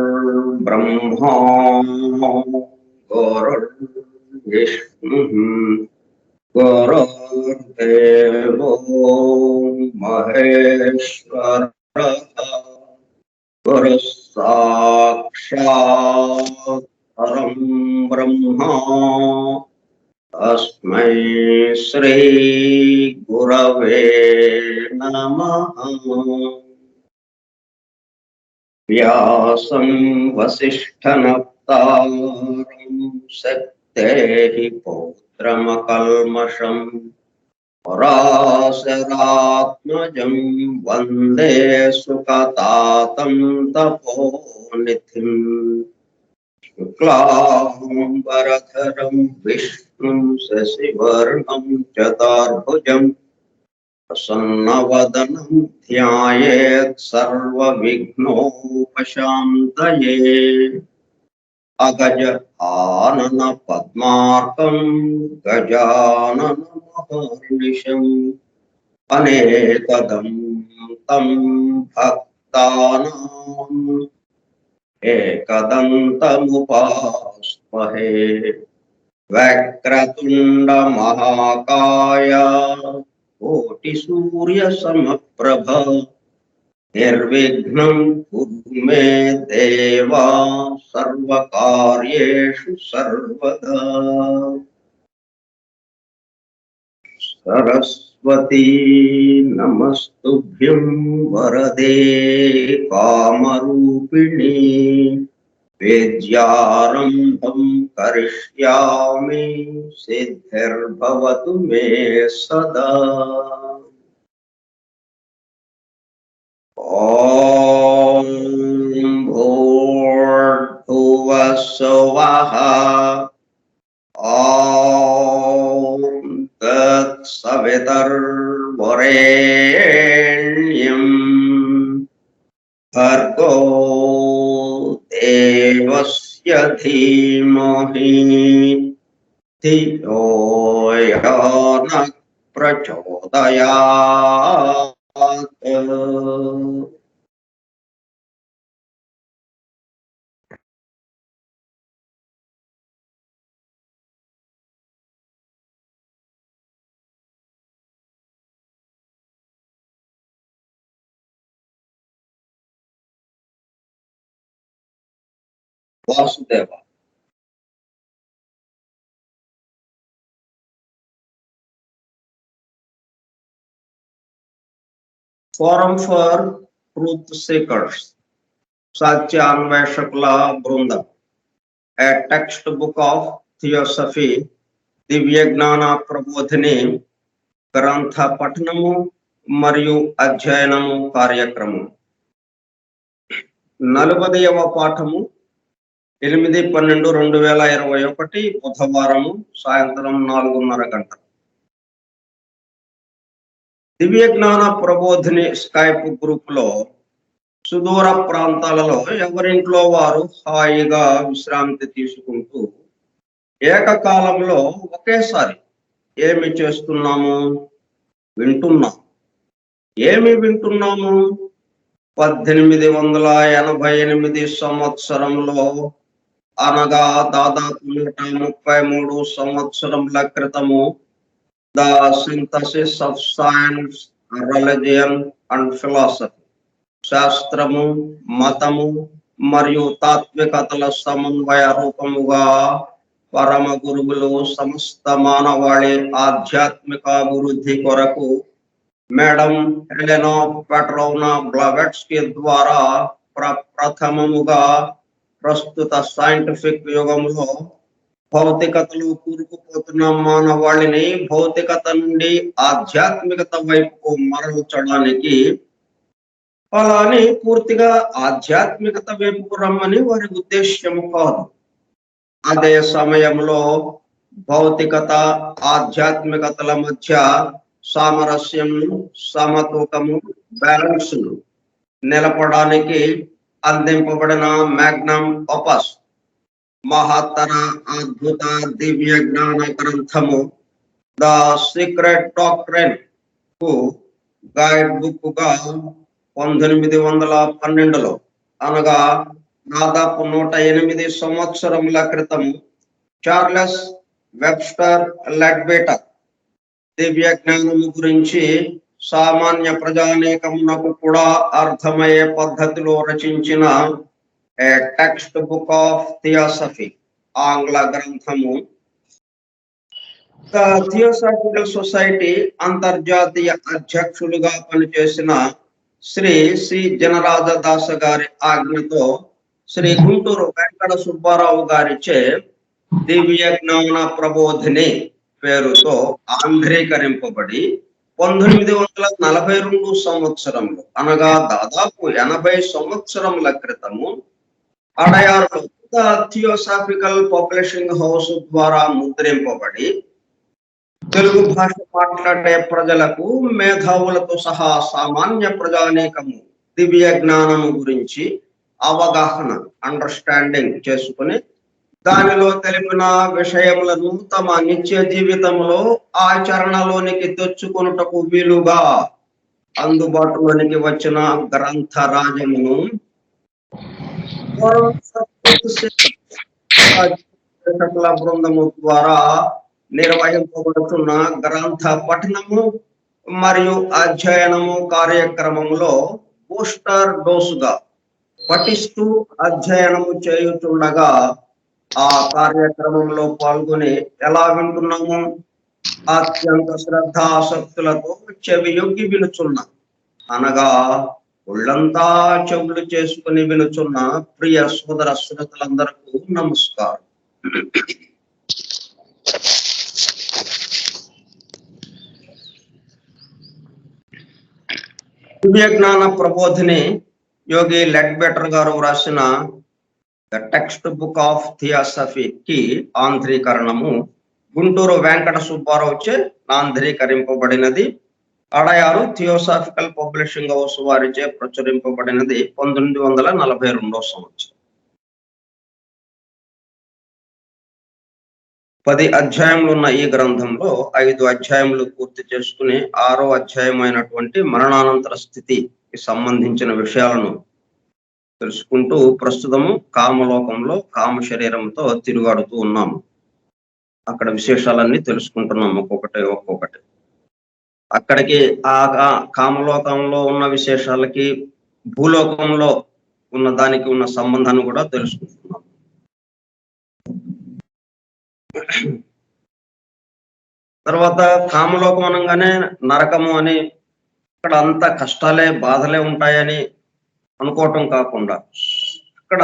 गुरुर्ब्रह्मा गुरुर्विष्णुः गुरुर्देवो महेश्वरः गुरुः साक्षात् परं ब्रह्म तस्मै श्री गुरवे नमः। व्यासं वसिष्ठनप्तारं शक्तेः पौत्रमकल्मषम् पराशरात्मजं वन्दे सुखतातं तपोनिधिम् शुक्लाम्बरधरं विष्णुं शशिवर्णं चतुर्भुजम् प्रसन्नवदनं ध्यायेत् सर्वविघ्नोपशान्तये। अगज आनन पद्मार्कं गजाननमहर्निशम् अनेकदं तं भक्तानाम् एकदन्तमुपास्महे। वक्रतुण्ड महाकाय कोटिसूर्यसमप्रभ निर्विघ्नं कुरु मे देव सर्वकार्येषु सर्वदा। सरस्वती नमस्तुभ्यं वरदे कामरूपिणी विद्यारम्भं करिष्यामि सिद्धिर्भवतु मे सदा। ॐ भूर्भुवः स्वः ॐ तत्सवितुर्वरेण्यं भर्गो देवस्य धीमहि धियो यो नः प्रचोदयात्। Vasudev Forum for Truth Seekers, Satyamveshakla Brunda, a textbook of Theosophy, దివ్య జ్ఞాన ప్రబోధిని గ్రంథ పఠనము మరియు అధ్యయనము కార్యక్రమం 40వ పాఠము 8/12/2021 బుధవారము సాయంత్రం 4:30 గంటలు. దివ్య జ్ఞాన ప్రబోధిని స్కైప్ గ్రూప్ లో సుదూర ప్రాంతాలలో ఎవరింట్లో వారు హాయిగా విశ్రాంతి తీసుకుంటూ ఏకకాలంలో ఒకేసారి ఏమి చేస్తున్నాము? వింటున్నాం. ఏమి వింటున్నాము? 1888 సంవత్సరంలో, అనగా దాదాపు 133 సంవత్సరముల క్రితము, the synthesis of science religion and philosophy, శాస్త్రము, మతము మరియు తాత్వికతల సమన్వయ రూపముగా పరమ గురువులు సమస్త మానవాళి ఆధ్యాత్మిక అభివృద్ధి కొరకు మేడం హెలెనా పెట్రోవ్నా బ్లవెట్స్కీ ద్వారా ప్రథమముగా ప్రస్తుత సైంటిఫిక్ యుగంలో భౌతికతలో కూరుకుపోతున్న మానవాళిని భౌతికత నుండి ఆధ్యాత్మికత వైపుకు మరల్చడానికి, అలా అని పూర్తిగా ఆధ్యాత్మికత వైపుకు రమ్మని వారి ఉద్దేశ్యం కాదు. అదే సమయంలో భౌతికత ఆధ్యాత్మికతల మధ్య సామరస్యం, సమతూకము, బ్యాలెన్స్ నిలపడానికి అందింపబడిన మ్యాగ్నమ్ ఓపస్ మహత్తర అద్భుత దివ్య జ్ఞాన గ్రంథము ద సీక్రెట్ డాక్ట్రైన్ కు గైడ్ బుక్ గా 1912లో, అనగా దాదాపు 108 సంవత్సరముల క్రితం చార్లెస్ వెబ్స్టర్ లెడ్బేటర్ దివ్య జ్ఞానము గురించి సామాన్య ప్రజానీకమునకు కూడా అర్థమయ్యే పద్ధతిలో రచించిన ఏ టెక్స్ట్ బుక్ ఆఫ్ థియోసఫీ ఆంగ్ల గ్రంథము ద థియోసాఫికల్ సొసైటీ అంతర్జాతీయ అధ్యక్షులుగా పనిచేసిన శ్రీ సి జనరాజదాస గారి ఆజ్ఞతో శ్రీ గుంటూరు వెంకట సుబ్బారావు గారిచే దివ్య జ్ఞాన ప్రబోధిని పేరుతో ఆంధ్రీకరింపబడి 1942 సంవత్సరంలో, అనగా దాదాపు 80 సంవత్సరముల క్రితము అడయారులో ద థియోసాఫికల్ పబ్లిషింగ్ హౌస్ ద్వారా ముద్రింపబడి తెలుగు భాష మాట్లాడే ప్రజలకు, మేధావులతో సహా సామాన్య ప్రజానీకము దివ్య జ్ఞానము గురించి అవగాహన, అండర్స్టాండింగ్ చేసుకుని దానిలో తెలిపిన విషయములను తమ నిత్య జీవితంలో ఆచరణలోనికి తెచ్చుకొనుటకు వీలుగా అందుబాటులోనికి వచ్చిన గ్రంథ రాజమును బృందము ద్వారా నిర్వహింపబడుతున్న గ్రంథ పఠనము మరియు అధ్యయనము కార్యక్రమంలో బూస్టర్ డోసుగా పఠిస్తూ అధ్యయనము చేయుచుండగా, ఆ కార్యక్రమంలో పాల్గొని ఎలా వింటున్నాము? అత్యంత శ్రద్ధాసక్తులతో చెవి యొగ్గి వినుచున్న, అనగా ఒళ్ళంతా చెవులు చేసుకుని వినుచున్న ప్రియ సోదర శ్రోతలందరకు నమస్కారం. దివ్య జ్ఞాన ప్రబోధిని యోగి లెడ్బెటర్ గారు వ్రాసిన ద టెక్స్ట్ బుక్ ఆఫ్ థియోసఫీకి ఆంధ్రీకరణము గుంటూరు వెంకట సుబ్బారావుచే ఆంధ్రీకరింపబడినది. అడయారు థియోసాఫికల్ పబ్లిషింగ్ హౌస్ వారిచే ప్రచురింపబడినది 1942 సంవత్సరం. 10 అధ్యాయములు ఉన్న ఈ గ్రంథంలో 5 అధ్యాయములు పూర్తి చేసుకుని 6వ అధ్యాయం అయినటువంటి మరణానంతర స్థితికి సంబంధించిన విషయాలను తెలుసుకుంటూ ప్రస్తుతము కామలోకంలో కామ శరీరంతో తిరుగాడుతూ ఉన్నాము. అక్కడ విశేషాలన్నీ తెలుసుకుంటున్నాము ఒక్కొక్కటి. అక్కడికి ఆ కామలోకంలో ఉన్న విశేషాలకి భూలోకంలో ఉన్న దానికి ఉన్న సంబంధాన్ని కూడా తెలుసుకుంటున్నాం. తర్వాత కామలోకం అనగానే నరకము అని, అక్కడ అంత కష్టాలే బాధలే ఉంటాయని అనుకోవటం కాకుండా, అక్కడ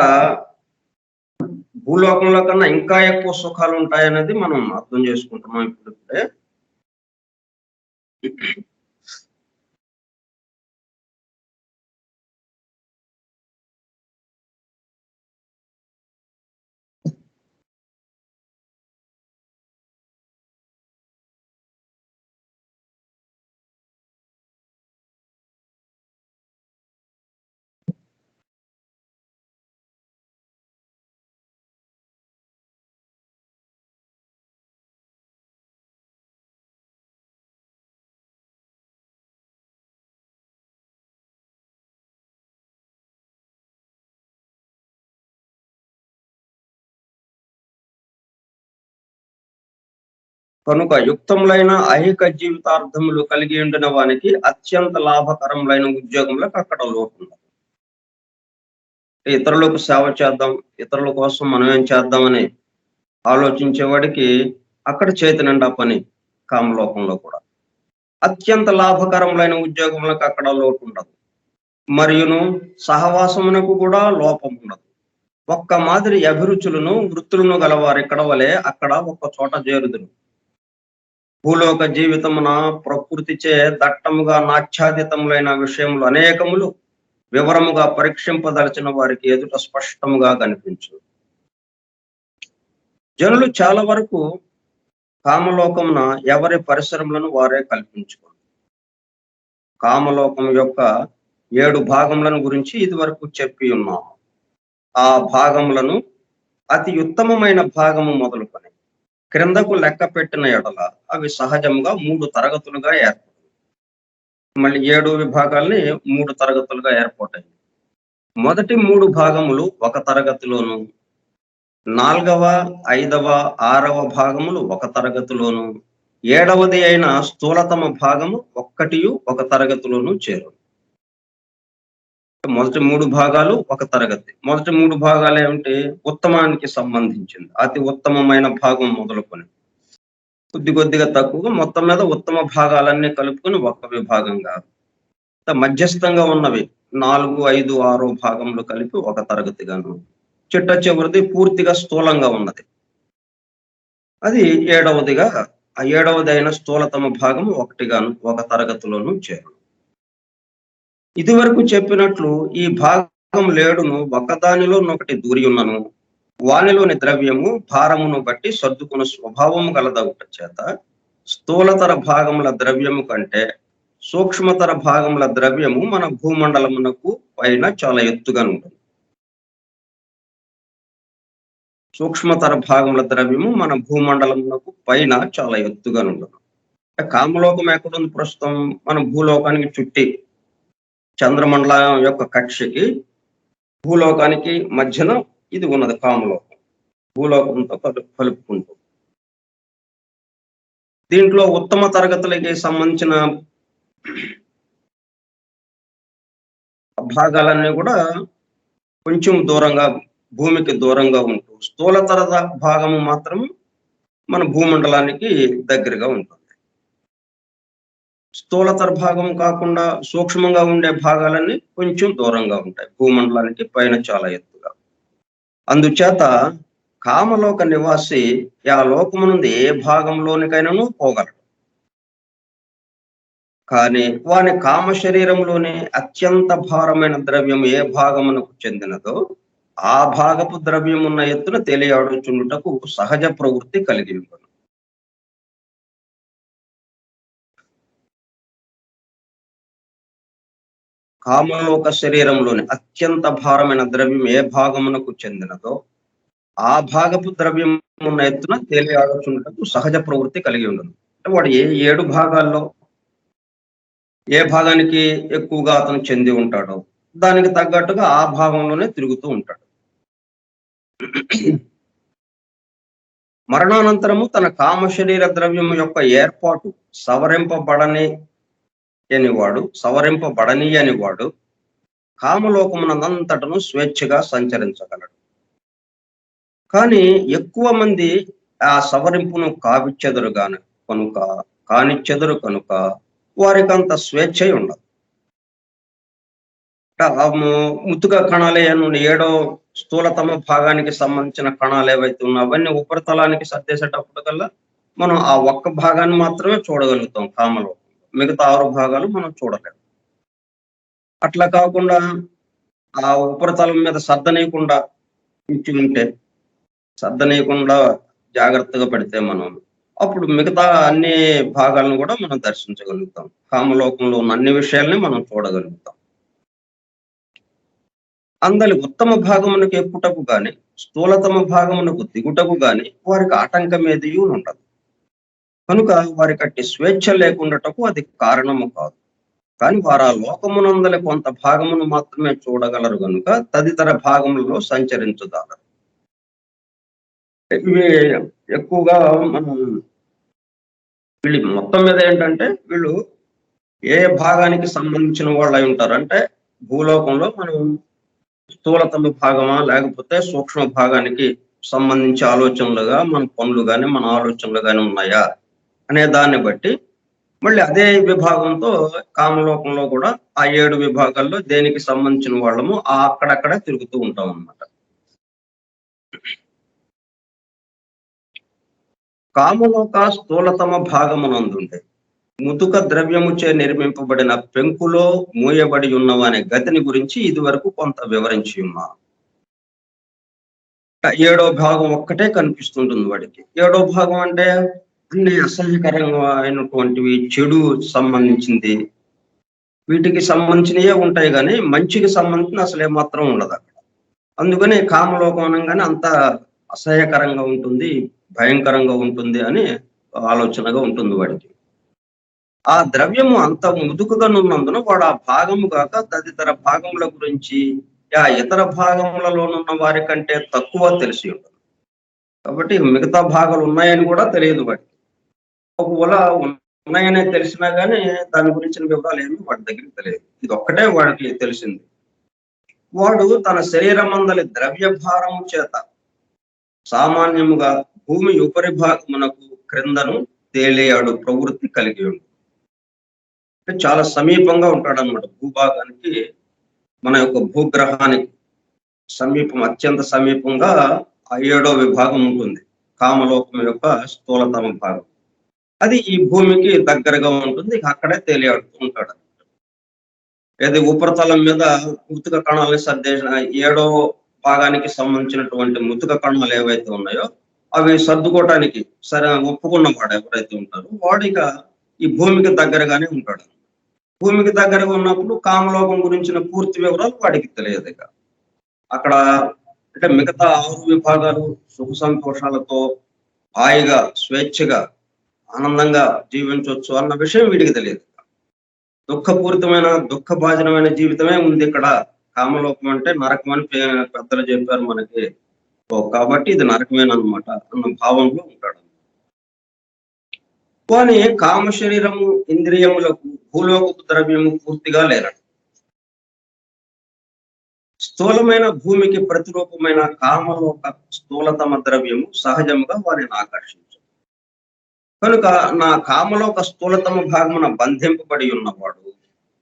భూలోకంలో కన్నా ఇంకా ఎక్కువ సుఖాలు ఉంటాయనేది మనం అర్థం చేసుకుంటున్నాం ఇప్పుడే. కనుక యుక్తములైన ఐహిక జీవితార్థములు కలిగి ఉండిన వానికి అత్యంత లాభకరములైన ఉద్యోగములకు అక్కడ లోటు ఉండదు. ఇతరులకు సేవ చేద్దాం, ఇతరుల కోసం మనం ఏం చేద్దామని ఆలోచించేవాడికి అక్కడ చేతి నిండా పని. కామలోకంలో కూడా అత్యంత లాభకరములైన ఉద్యోగములకు అక్కడ లోటు ఉండదు. మరియును సహవాసమునకు కూడా లోపం ఉండదు. ఒక్క మాదిరి అభిరుచులను వృత్తులను గలవారిక్కడ వలె అక్కడ ఒక్క చోట చేరుదురు. భూలోక జీవితమున ప్రకృతిచే దట్టముగా నాచ్ఛాదితములైన విషయములు అనేకములు వివరముగా పరీక్షింపదలచిన వారికి ఎదుట స్పష్టముగా కనిపించు. జనులు చాలా వరకు కామలోకమున ఎవరి పరిసరములను వారే కల్పించుకోరు. కామలోకం యొక్క 7 భాగములను గురించి ఇదివరకు చెప్పి ఉన్నాం. ఆ భాగములను అతి ఉత్తమమైన భాగము మొదలుకొని క్రిందకు లెక్క పెట్టిన ఎడల అవి సహజంగా 3 తరగతులుగా ఏర్పడతాయి. మళ్ళీ 7 విభాగాల్ని 3 తరగతులుగా ఏర్పడతాయి. మొదటి 3 భాగములు ఒక తరగతిలోను, 4వ, 5వ, 6వ భాగములు ఒక తరగతిలోను, 7వది అయిన స్థూలతమ భాగము ఒక్కటియు ఒక తరగతిలోను చేరు. మొదటి 3 భాగాలు ఒక తరగతి. మొదటి 3 భాగాలు ఏమిటి? ఉత్తమానికి సంబంధించింది. అతి ఉత్తమమైన భాగం మొదలుకొని కొద్ది కొద్దిగా తక్కువగా మొత్తం మీద ఉత్తమ భాగాలన్నీ కలుపుకొని ఒక్క విభాగంగా, మధ్యస్థంగా ఉన్నవి 4, 5, 6 భాగంలో కలిపి ఒక తరగతిగాను, చిట్ట చివరిది పూర్తిగా స్థూలంగా ఉన్నది అది 7వదిగా, ఆ 7వది అయిన స్థూలతమ భాగము ఒకటిగాను ఒక తరగతిలోను చేరు. ఇదివరకు చెప్పినట్లు ఈ భాగం 7ను ఒకదానిలో ఒకటి దూరి ఉన్నను, వానిలోని ద్రవ్యము భారమును బట్టి సర్దుకున్న స్వభావము గలదవుట చేత స్థూలతర భాగముల ద్రవ్యము కంటే సూక్ష్మతర భాగముల ద్రవ్యము మన భూమండలమునకు పైన చాలా ఎత్తుగా ఉంటుంది. సూక్ష్మతర భాగముల ద్రవ్యము మన భూమండలమునకు పైన చాలా ఎత్తుగా ఉండదు. కామలోకం ఎక్కడుంది? ప్రస్తుతం మన భూలోకానికి చుట్టి చంద్రమండలం యొక్క కక్షకి భూలోకానికి మధ్యన ఇది ఉన్నది కామలోకం. భూలోకంతో కలుపుకుంటూ దీంట్లో ఉత్తమ తరగతులకి సంబంధించిన భాగాలన్నీ కూడా కొంచెం దూరంగా, భూమికి దూరంగా ఉంటూ, స్థూలతర భాగము మాత్రం మన భూమండలానికి దగ్గరగా ఉంటుంది. స్థూలతర భాగం కాకుండా సూక్ష్మంగా ఉండే భాగాలన్నీ కొంచెం దూరంగా ఉంటాయి, భూమండలానికి పైన చాలా ఎత్తుగా. అందుచేత కామలోక నివాసి ఆ లోకము నుండి ఏ భాగంలోనికైనాను పోగలడు. కానీ వాని కామ శరీరంలోని అత్యంత భారమైన ద్రవ్యం ఏ భాగమునకు చెందినదో ఆ భాగపు ద్రవ్యమున్న ఎత్తున తెలియాడుచుండుటకు సహజ ప్రవృత్తి కలిగి ఉంటుంది. కామలోక శరీరంలోని అత్యంత భారమైన ద్రవ్యం ఏ భాగమునకు చెందినదో ఆ భాగపు ద్రవ్యం ఉన్న ఎత్తున తెలియాడుచుండుటకు సహజ ప్రవృత్తి కలిగి ఉండదు. అంటే వాడు 7 భాగాల్లో ఏ భాగానికి ఎక్కువగా అతను చెంది ఉంటాడో దానికి తగ్గట్టుగా ఆ భాగంలోనే తిరుగుతూ ఉంటాడు. మరణానంతరము తన కామ శరీర ద్రవ్యము యొక్క ఏర్పాటు సవరింపబడని అనివాడు కామలోకమునంతటను స్వేచ్ఛగా సంచరించగలడు. కానీ ఎక్కువ మంది ఆ సవరింపును కానిచ్చెదరు కనుక వారికి అంత స్వేచ్ఛ ఉండదు. ముతుక కణాలే 7వ స్థూలతమ భాగానికి సంబంధించిన కణాలు ఏవైతే ఉన్నాయో అవన్నీ ఉపరితలానికి సర్దేసేటప్పుడు కల్లా మనం ఆ ఒక్క భాగాన్ని మాత్రమే చూడగలుగుతాం కామలో. మిగతా 6 భాగాలు మనం చూడలేము. అట్లా కాకుండా ఆ ఉపరితలం మీద సర్దనీయకుండా జాగ్రత్తగా పెడితే మనం అప్పుడు మిగతా అన్ని భాగాలను కూడా మనం దర్శించగలుగుతాం. కామలోకంలో ఉన్న అన్ని విషయాల్ని మనం చూడగలుగుతాం. అందరి ఉత్తమ భాగమునకు ఎక్కుటకు గాని స్థూలతమ భాగమునకు దిగుటకు గాని వారికి ఆటంకం ఏది ఉండదు. కనుక వారికి అట్టి స్వేచ్ఛ లేకుండాటకు అది కారణము కాదు. కానీ వారు ఆ లోకమునందలి కొంత భాగమును మాత్రమే చూడగలరు కనుక తదితర భాగములలో సంచరించగలరు. ఇవి ఎక్కువగా మనం వీళ్ళు మొత్తం మీద ఏంటంటే వీళ్ళు ఏ భాగానికి సంబంధించిన వాళ్ళు అయి ఉంటారు అంటే భూలోకంలో మనం స్థూలతమ భాగమా లేకపోతే సూక్ష్మ భాగానికి సంబంధించి ఆలోచనలుగా మన పనులు కానీ మన ఆలోచనలు కానీ ఉన్నాయా అనే దాన్ని బట్టి మళ్ళీ అదే విభాగంతో కామలోకంలో కూడా ఆ 7 విభాగాల్లో దేనికి సంబంధించిన వాళ్ళము అక్కడక్కడ తిరుగుతూ ఉంటాం అన్నమాట. కామలోక స్థూలతమ భాగమునందుండే ముతుక ద్రవ్యముచే నిర్మింపబడిన పెంకులో మూయబడి ఉన్నవనే గతిని గురించి ఇది వరకు కొంత వివరించి ఉన్నాను. 7వ భాగం ఒక్కటే కనిపిస్తుంటుంది వాడికి. 7వ భాగం అంటే అన్ని అసహ్యకరంగా అయినటువంటివి, చెడు సంబంధించింది, వీటికి సంబంధించినవే ఉంటాయి కానీ మంచికి సంబంధించిన అసలు ఏమాత్రం ఉండదు అక్కడ. అందుకని కామలోకం అనగానే అంత అసహ్యకరంగా ఉంటుంది, భయంకరంగా ఉంటుంది అని ఆలోచనగా ఉంటుంది వాడికి. ఆ ద్రవ్యము అంత ముదుకుగా ఉన్నందున వాడు ఆ భాగము కాక తదితర భాగముల గురించి ఆ ఇతర భాగములలోనున్న వారి కంటే తక్కువ తెలిసి ఉంటుంది. కాబట్టి మిగతా భాగాలు ఉన్నాయని కూడా తెలియదు వాడికి. ఒకవేళ ఉన్నాయనే తెలిసినా కానీ దాని గురించిన వివరాలు ఏమి వాడి దగ్గరికి తెలియదు. ఇది ఒక్కటే వాడికి తెలిసింది. వాడు తన శరీరమందలి ద్రవ్య భారము చేత సామాన్యముగా భూమి ఉపరిభాగమునకు క్రిందను తేలియాడు ప్రవృత్తి కలిగి ఉంది. అంటే చాలా సమీపంగా ఉంటాడు అనమాట భూభాగానికి, మన యొక్క భూగ్రహానికి సమీపం, అత్యంత సమీపంగా ఆ 7వ విభాగం ఉంటుంది. కామలోకం యొక్క స్థూలతమ భాగం అది ఈ భూమికి దగ్గరగా ఉంటుంది. అక్కడే తేలియాడుతూ ఉంటాడు. ఏది ఉపరితలం మీద ముతుక కణాలని సర్దేసిన 7వ భాగానికి సంబంధించినటువంటి ముతుక కణాలు ఏవైతే ఉన్నాయో అవి సర్దుకోవటానికి సరే ఒప్పుకున్న వాడు ఎవరైతే ఉంటారో వాడిక ఈ భూమికి దగ్గరగానే ఉంటాడు. భూమికి దగ్గరగా ఉన్నప్పుడు కామలోకం గురించిన పూర్తి వివరాలు వాడికి తెలియదు. ఇక అక్కడ అంటే మిగతా 6 విభాగాలు సుఖ సంతోషాలతో హాయిగా స్వేచ్ఛగా ఆనందంగా జీవించవచ్చు అన్న విషయం వీడికి తెలియదు. దుఃఖపూరితమైన దుఃఖభాజనమైన జీవితమే ఉంది ఇక్కడ. కామలోకం అంటే నరకం అని పెద్దలు చెప్పారు మనకి. కాబట్టి ఇది నరకమేనమాట అన్న భావంలో ఉంటాడు. కానీ కామ శరీరము ఇంద్రియములకు భూలోకపు ద్రవ్యము పూర్తిగా లేనట్టు. స్థూలమైన భూమికి ప్రతిరూపమైన కామలోక స్థూలతమ ద్రవ్యము సహజముగా వారిని ఆకర్షించు. కనుక నా కామలోక స్థూలతమ భాగమున బంధింపబడి ఉన్నవాడు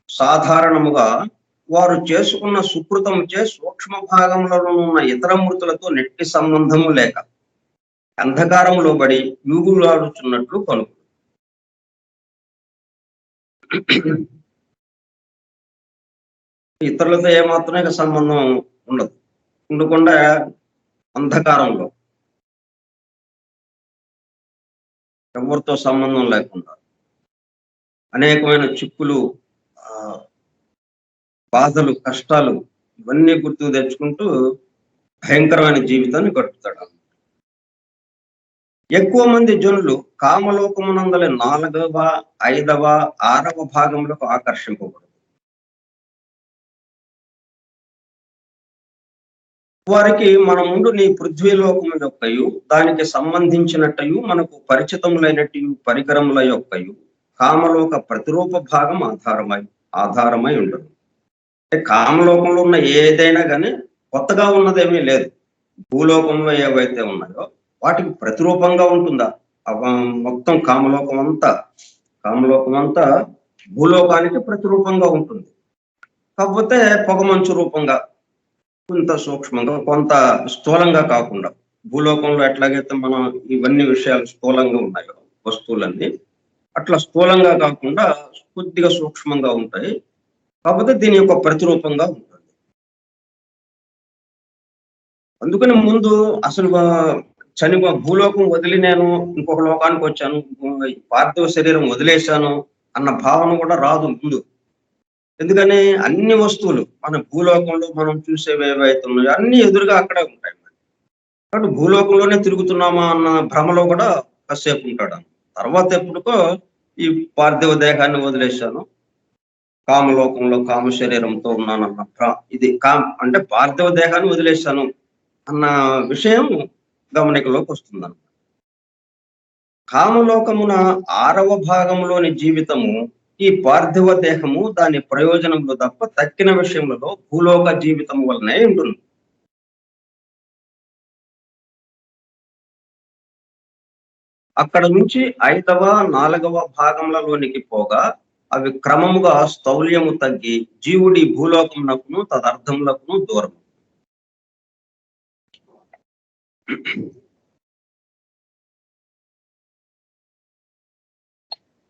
సాధారణముగా వారు చేసుకున్న సుకృతముచే సూక్ష్మ భాగంలో ఉన్న ఇతర మృతులతో నెట్టి సంబంధము లేక అంధకారంలో పడి యూగులాడుచున్నట్లు కనుక ఇతరులతో ఏమాత్రం సంబంధం ఉండదు, ఉండకుండా అంధకారంలో ఎవరితో సంబంధం లేకుండా అనేకమైన చిక్కులు, బాధలు, కష్టాలు ఇవన్నీ గుర్తుకు తెచ్చుకుంటూ భయంకరమైన జీవితాన్ని గడుపుతాడు. ఎక్కువ మంది జనులు కామలోకమునందలి 4వ, 5వ, 6వ భాగములకు ఆకర్షింపబడు. వారికి మన ముందు నీ పృథ్వీలోకము యొక్కయు దానికి సంబంధించినట్టయు మనకు పరిచితములైనట్టు పరికరముల యొక్కయు కామలోక ప్రతిరూప భాగం ఆధారమై ఉండదు. అంటే కామలోకంలో ఉన్న ఏదైనా కానీ కొత్తగా ఉన్నదేమీ లేదు. భూలోకంలో ఏవైతే ఉన్నాయో వాటికి ప్రతిరూపంగా ఉంటుందా మొత్తం కామలోకం అంతా భూలోకానికి ప్రతిరూపంగా ఉంటుంది. కాకపోతే పొగమంచు రూపంగా, కొంత సూక్ష్మంగా, కొంత స్థూలంగా కాకుండా, భూలోకంలో ఎట్లాగైతే మనం ఇవన్నీ విషయాలు స్థూలంగా ఉన్నాయో వస్తువులన్నీ అట్లా స్థూలంగా కాకుండా కొద్దిగా సూక్ష్మంగా ఉంటాయి. కాకపోతే దీని యొక్క ప్రతిరూపంగా ఉంటుంది. అందుకని ముందు అసలు భూలోకం వదిలి నేను ఇంకొక లోకానికి వచ్చాను, పార్థివ శరీరం వదిలేశాను అన్న భావన కూడా రాదు ముందు. ఎందుకని అన్ని వస్తువులు మన భూలోకంలో మనం చూసేవి ఏవైతే ఉన్నాయో అన్ని ఎదురుగా అక్కడే ఉంటాయి. కాబట్టి భూలోకంలోనే తిరుగుతున్నామా అన్న భ్రమలో కూడా కాసేపు ఉంటాడు. తర్వాత ఎప్పుడుకో ఈ పార్థివ దేహాన్ని వదిలేశాను, కామలోకంలో కామ శరీరంతో ఉన్నానన్న ఇది అంటే పార్థివ దేహాన్ని వదిలేశాను అన్న విషయం గమనికలోకి వస్తుందన్నమాట. కామలోకమున 6వ భాగంలోని జీవితము ఈ పార్థివ దేహము దాని ప్రయోజనములు తప్ప తక్కిన విషయములలో భూలోక జీవితం వలనే ఉంటుంది. అక్కడ నుంచి 5వ 4వ భాగములలోనికి పోగా అవి క్రమముగా స్థౌల్యము తగ్గి జీవుడి భూలోకమునకును తదర్థములకును దూరం.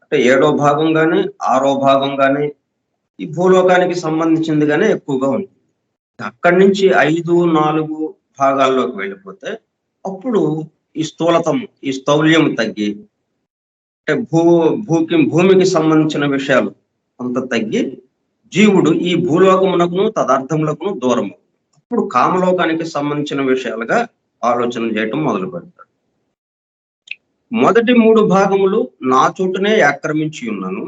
అంటే 7వ భాగం గాని 6వ భాగం గాని ఈ భూలోకానికి సంబంధించిందిగానే ఎక్కువగా ఉంటుంది. అక్కడి నుంచి 5, 4 భాగాల్లోకి వెళ్ళిపోతే అప్పుడు ఈ స్థౌల్యం తగ్గి అంటే భూమికి సంబంధించిన విషయాలు అంత తగ్గి జీవుడు ఈ భూలోకమునకును తదర్థములకును దూరము. అప్పుడు కామలోకానికి సంబంధించిన విషయాలుగా ఆలోచన చేయటం మొదలు పెడతాడు. మొదటి 3 భాగములు నా చోటునే ఆక్రమించి ఉన్నాను,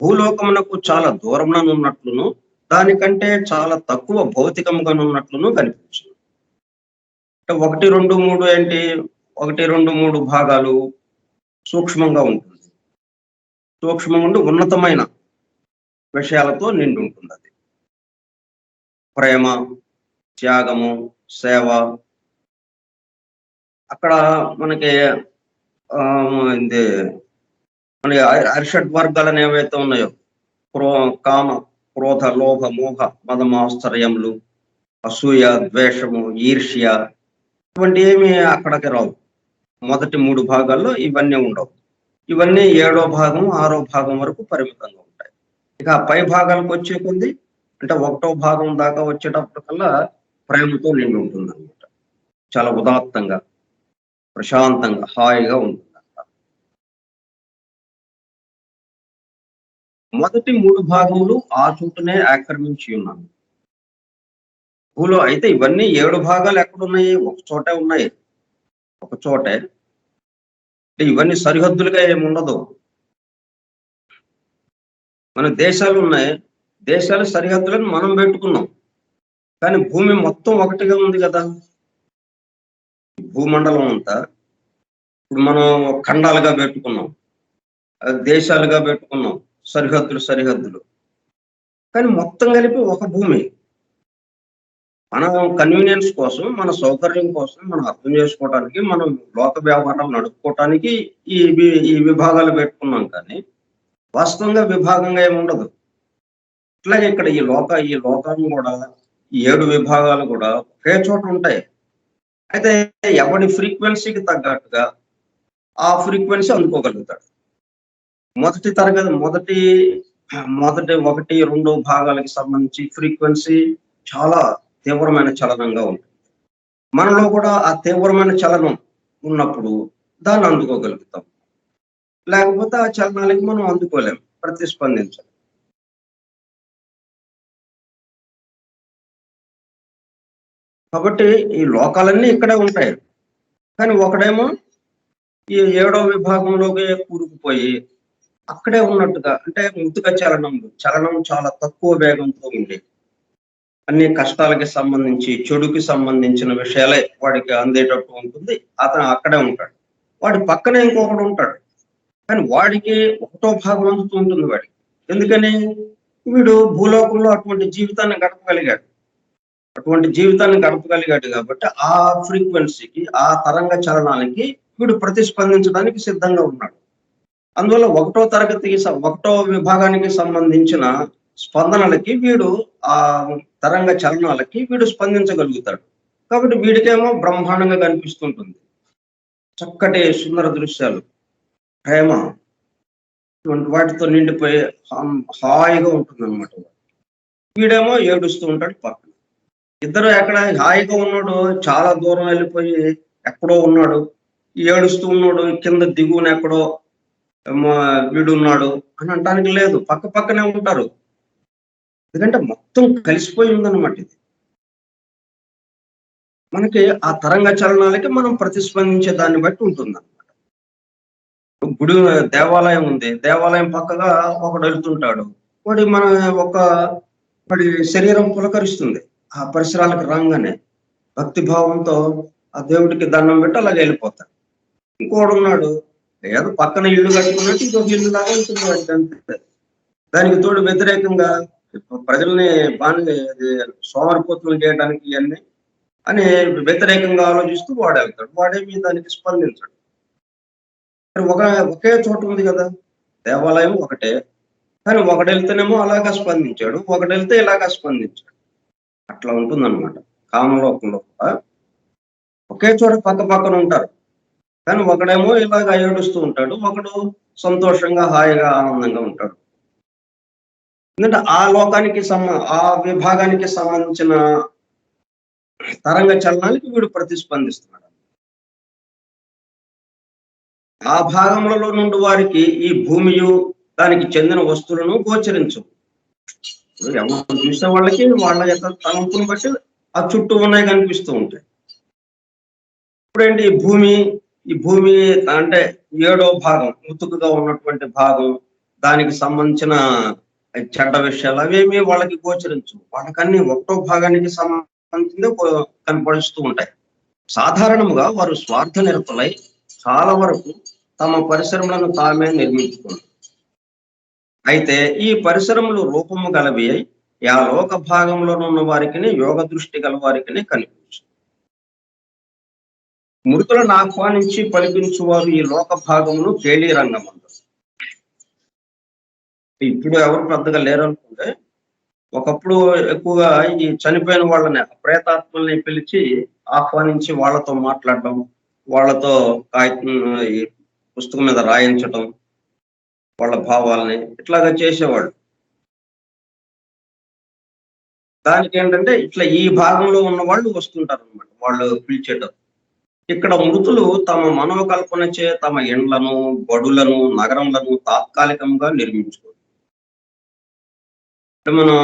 భూలోకమునకు చాలా దూరముననున్నట్లును దానికంటే చాలా తక్కువ భౌతికముగానున్నట్లును కనిపించింది. అంటే 1, 2, 3 ఏంటి? 1, 2, 3 భాగాలు సూక్ష్మంగా ఉంటుంది. సూక్ష్మంగా ఉండి ఉన్నతమైన విషయాలతో నిండి ఉంటుంది. అది ప్రేమ, త్యాగము, సేవ. అక్కడ మనకి మన అరిషడ్ వర్గాలను ఏవైతే ఉన్నాయో కామ, క్రోధ, లోభ, మోహ, మదమాశ్చర్యములు, అసూయ, ద్వేషము, ఈర్ష్య ఇటువంటి ఏమి అక్కడికి రావు. మొదటి 3 భాగాల్లో ఇవన్నీ ఉండవు. ఇవన్నీ 7వ భాగం 6వ భాగం వరకు పరిమితంగా ఉంటాయి. ఇక పై భాగాలకు వచ్చే కొద్ది అంటే 1వ భాగం దాకా వచ్చేటప్పటికల్లా ప్రేమతో నిండి ఉంటుంది అనమాట. చాలా ఉదాత్తంగా, ప్రశాంతంగా, హాయిగా ఉంటుంది. మొదటి 3 భాగములు ఆ చోటునే ఆక్రమించి ఉన్నాను. అయితే ఇవన్నీ 7 భాగాలు ఎక్కడున్నాయి? ఒక చోటే ఉన్నాయి. ఒక చోటే. అంటే ఇవన్నీ సరిహద్దులుగా ఏమి ఉండదు. మన దేశాలు ఉన్నాయి. దేశాల సరిహద్దులను మనం పెట్టుకున్నాం. కానీ భూమి మొత్తం ఒకటిగా ఉంది కదా. భూమండలం అంతా ఇప్పుడు మనం ఖండాలుగా పెట్టుకున్నాం, దేశాలుగా పెట్టుకున్నాం, సరిహద్దులు. కానీ మొత్తం కలిపి ఒక భూమి. మన కన్వీనియన్స్ కోసం, మన సౌకర్యం కోసం, మనం అర్థం చేసుకోవడానికి, మనం లోక వ్యవహారాలు నడుపుకోవటానికి ఈ విభాగాలు పెట్టుకున్నాం. కానీ వాస్తవంగా విభాగంగా ఏమి ఉండదు. ఇట్లాగే ఇక్కడ ఈ లోకాన్ని కూడా 7 విభాగాలు కూడా ఒకే చోట ఉంటాయి. అయితే ఎవడి ఫ్రీక్వెన్సీకి తగ్గట్టుగా ఆ ఫ్రీక్వెన్సీ అందుకోగలుగుతాడు. మొదటి 1, 2 భాగాలకి సంబంధించి ఫ్రీక్వెన్సీ చాలా తీవ్రమైన చలనంగా ఉంటుంది. మనలో కూడా ఆ తీవ్రమైన చలనం ఉన్నప్పుడు దాన్ని అందుకోగలుగుతాం. లేకపోతే ఆ చలనాలకి మనం అందుకోలేం, ప్రతిస్పందించాలి. కాబట్టి ఈ లోకాలన్నీ ఇక్కడే ఉంటాయి. కానీ ఒకడేమో ఈ 7వ విభాగంలోకి కూరుకుపోయి అక్కడే ఉన్నట్టుగా, అంటే ముతుక చలనం చాలా తక్కువ వేగంతో ఉంది. అన్ని కష్టాలకి సంబంధించి, చెడుకి సంబంధించిన విషయాలే వాడికి అందేటట్టు ఉంటుంది. అతను అక్కడే ఉంటాడు. వాడి పక్కనే ఇంకొకడు ఉంటాడు. కానీ వాడికి 1వ భాగం అందుతూ ఉంటుంది వాడికి. ఎందుకని? వీడు భూలోకంలో అటువంటి జీవితాన్ని గడపగలిగాడు కాబట్టి ఆ ఫ్రీక్వెన్సీకి, ఆ తరంగ చలనాలకి వీడు ప్రతిస్పందించడానికి సిద్ధంగా ఉన్నాడు. అందువల్ల 1వ విభాగానికి సంబంధించిన స్పందనలకి వీడు, ఆ తరంగ చలనాలకి వీడు స్పందించగలుగుతాడు. కాబట్టి వీడికేమో బ్రహ్మాండంగా కనిపిస్తుంటుంది. చక్కటి సుందర దృశ్యాలు, ప్రేమ, వాటితో నిండిపోయి హాయిగా ఉంటుంది అనమాట. వీడేమో ఏడుస్తూ ఉంటాడు పక్కన. ఇద్దరు ఎక్కడ హాయిగా ఉన్నాడు, చాలా దూరం వెళ్ళిపోయి ఎక్కడో ఉన్నాడు. ఏడుస్తూ ఉన్నాడు, కింద దిగువన ఎక్కడో వీడున్నాడు అని అనటానికి లేదు. పక్కనే ఉంటారు. ఎందుకంటే మొత్తం కలిసిపోయి ఉందన్నమాట. ఇది మనకి ఆ తరంగ చలనాలకి మనం ప్రతిస్పందించే దాన్ని బట్టి ఉంటుంది అనమాట. దేవాలయం ఉంది, దేవాలయం పక్కగా ఒకడు వెళ్తుంటాడు. వాడి శరీరం పులకరిస్తుంది ఆ పరిసరాలకు రాగానే. భక్తి భావంతో ఆ దేవుడికి దండం పెట్టి అలాగే వెళ్ళిపోతాడు. ఇంకోడు ఉన్నాడు, ఏదో పక్కన ఇల్లు కట్టుకున్నట్టు ఇంకొక ఇల్లు లాగా ఉంటుంది వాడికి అంతే. దానికి తోడు వ్యతిరేకంగా ప్రజల్ని బాగా సోమరిపోతులు చేయడానికి ఇవన్నీ అని వ్యతిరేకంగా ఆలోచిస్తూ వాడేళ్తాడు. వాడేమి దానికి స్పందించడు. ఒకే చోట ఉంది కదా, దేవాలయం ఒకటే, కానీ ఒకడెళ్తేనేమో అలాగా స్పందించాడు, ఒకడెళ్తే ఇలాగా స్పందించాడు. అట్లా ఉంటుందన్నమాట. కామలోకంలో కూడా ఒకే చోట పక్క పక్కన ఉంటారు, కానీ ఒకడేమో ఇలాగ ఏడుస్తూ ఉంటాడు, ఒకడు సంతోషంగా హాయిగా ఆనందంగా ఉంటాడు. ఎందుకంటే ఆ లోకానికి ఆ విభాగానికి సంబంధించిన తరంగ చలనానికి వీడు ప్రతిస్పందిస్తున్నాడు. ఆ భాగములలో నుండి వారికి ఈ భూమియు దానికి చెందిన వస్తువులను గోచరించవు. ఎవరు చూసే వాళ్ళకి వాళ్ళ యొక్క తలంపును బట్టి ఆ చుట్టూ ఉన్నాయి కనిపిస్తూ ఉంటాయి. ఇప్పుడేంటి ఈ భూమి అంటే 7వ భాగం ముతుకుగా ఉన్నటువంటి భాగం, దానికి సంబంధించిన చెడ్డ విషయాలు అవేమి వాళ్ళకి గోచరించవు. వాళ్ళకన్నీ 1వ భాగానికి సంబంధించిందే కనపడుస్తూ ఉంటాయి. సాధారణంగా వారు స్వార్థ నిరతులై చాలా వరకు తమ పరిసరములను తామే నిర్మించుకున్నారు. అయితే ఈ పరిసరములు రూపము గలవి అయి ఆ లోక భాగంలోనున్న వారికి యోగ దృష్టి గల వారికి కనిపించు. మృతులను ఆహ్వానించి పలికించువారు ఈ లోక భాగమును కేళీ రంగం అంటారు. ఇప్పుడు ఎవరు పెద్దగా లేరనుకుంటే, ఒకప్పుడు ఎక్కువగా ఈ చనిపోయిన వాళ్ళని ప్రేతాత్మల్ని పిలిచి ఆహ్వానించి వాళ్ళతో మాట్లాడడం, వాళ్ళతో ఈ పుస్తకం మీద రాయించటం, వాళ్ళ భావాల్ని ఇట్లాగా చేసేవాళ్ళు. దానికి ఏంటంటే ఇట్లా ఈ భాగంలో ఉన్న వాళ్ళు వస్తుంటారు అనమాట, వాళ్ళు పిలిచేటప్పుడు. ఇక్కడ మృతులు తమ మనోకల్పనచే తమ ఇండ్లను, బడులను, నగరంలను తాత్కాలికంగా నిర్మించుకోరు. మనం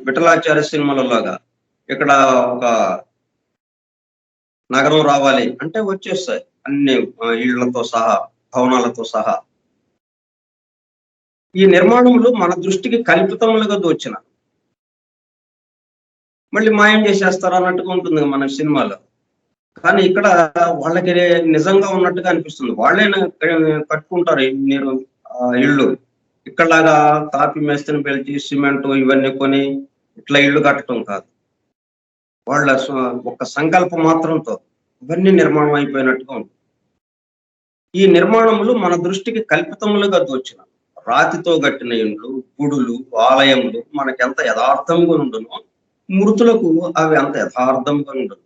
విఠలాచార్య సినిమాలలాగా ఇక్కడ ఒక నగరం రావాలి అంటే వచ్చేస్తాయి అన్ని ఇళ్లతో సహా, భవనాలతో సహా. ఈ నిర్మాణములు మన దృష్టికి కల్పితములుగా దోచిన మళ్ళీ మాయం చేసేస్తారు అన్నట్టుగా ఉంటుంది మన సినిమాలో. కానీ ఇక్కడ వాళ్ళకి నిజంగా ఉన్నట్టుగా అనిపిస్తుంది. వాళ్ళే కట్టుకుంటారు మీరు ఇళ్ళు. ఇక్కడలాగా తాపి మేస్త్రిని పిలిచి సిమెంట్ ఇవన్నీ కొని ఇట్లా ఇళ్ళు కట్టడం కాదు. వాళ్ళ ఒక సంకల్పం మాత్రంతో ఇవన్నీ నిర్మాణం అయిపోయినట్టుగా ఉంటుంది. ఈ నిర్మాణములు మన దృష్టికి కల్పితములుగా దోచిన రాతితో కట్టిన ఇండ్లు, గుడులు, ఆలయములు మనకెంత యథార్థంగా ఉండునో మృతులకు అవి అంత యథార్థంగా ఉండదు.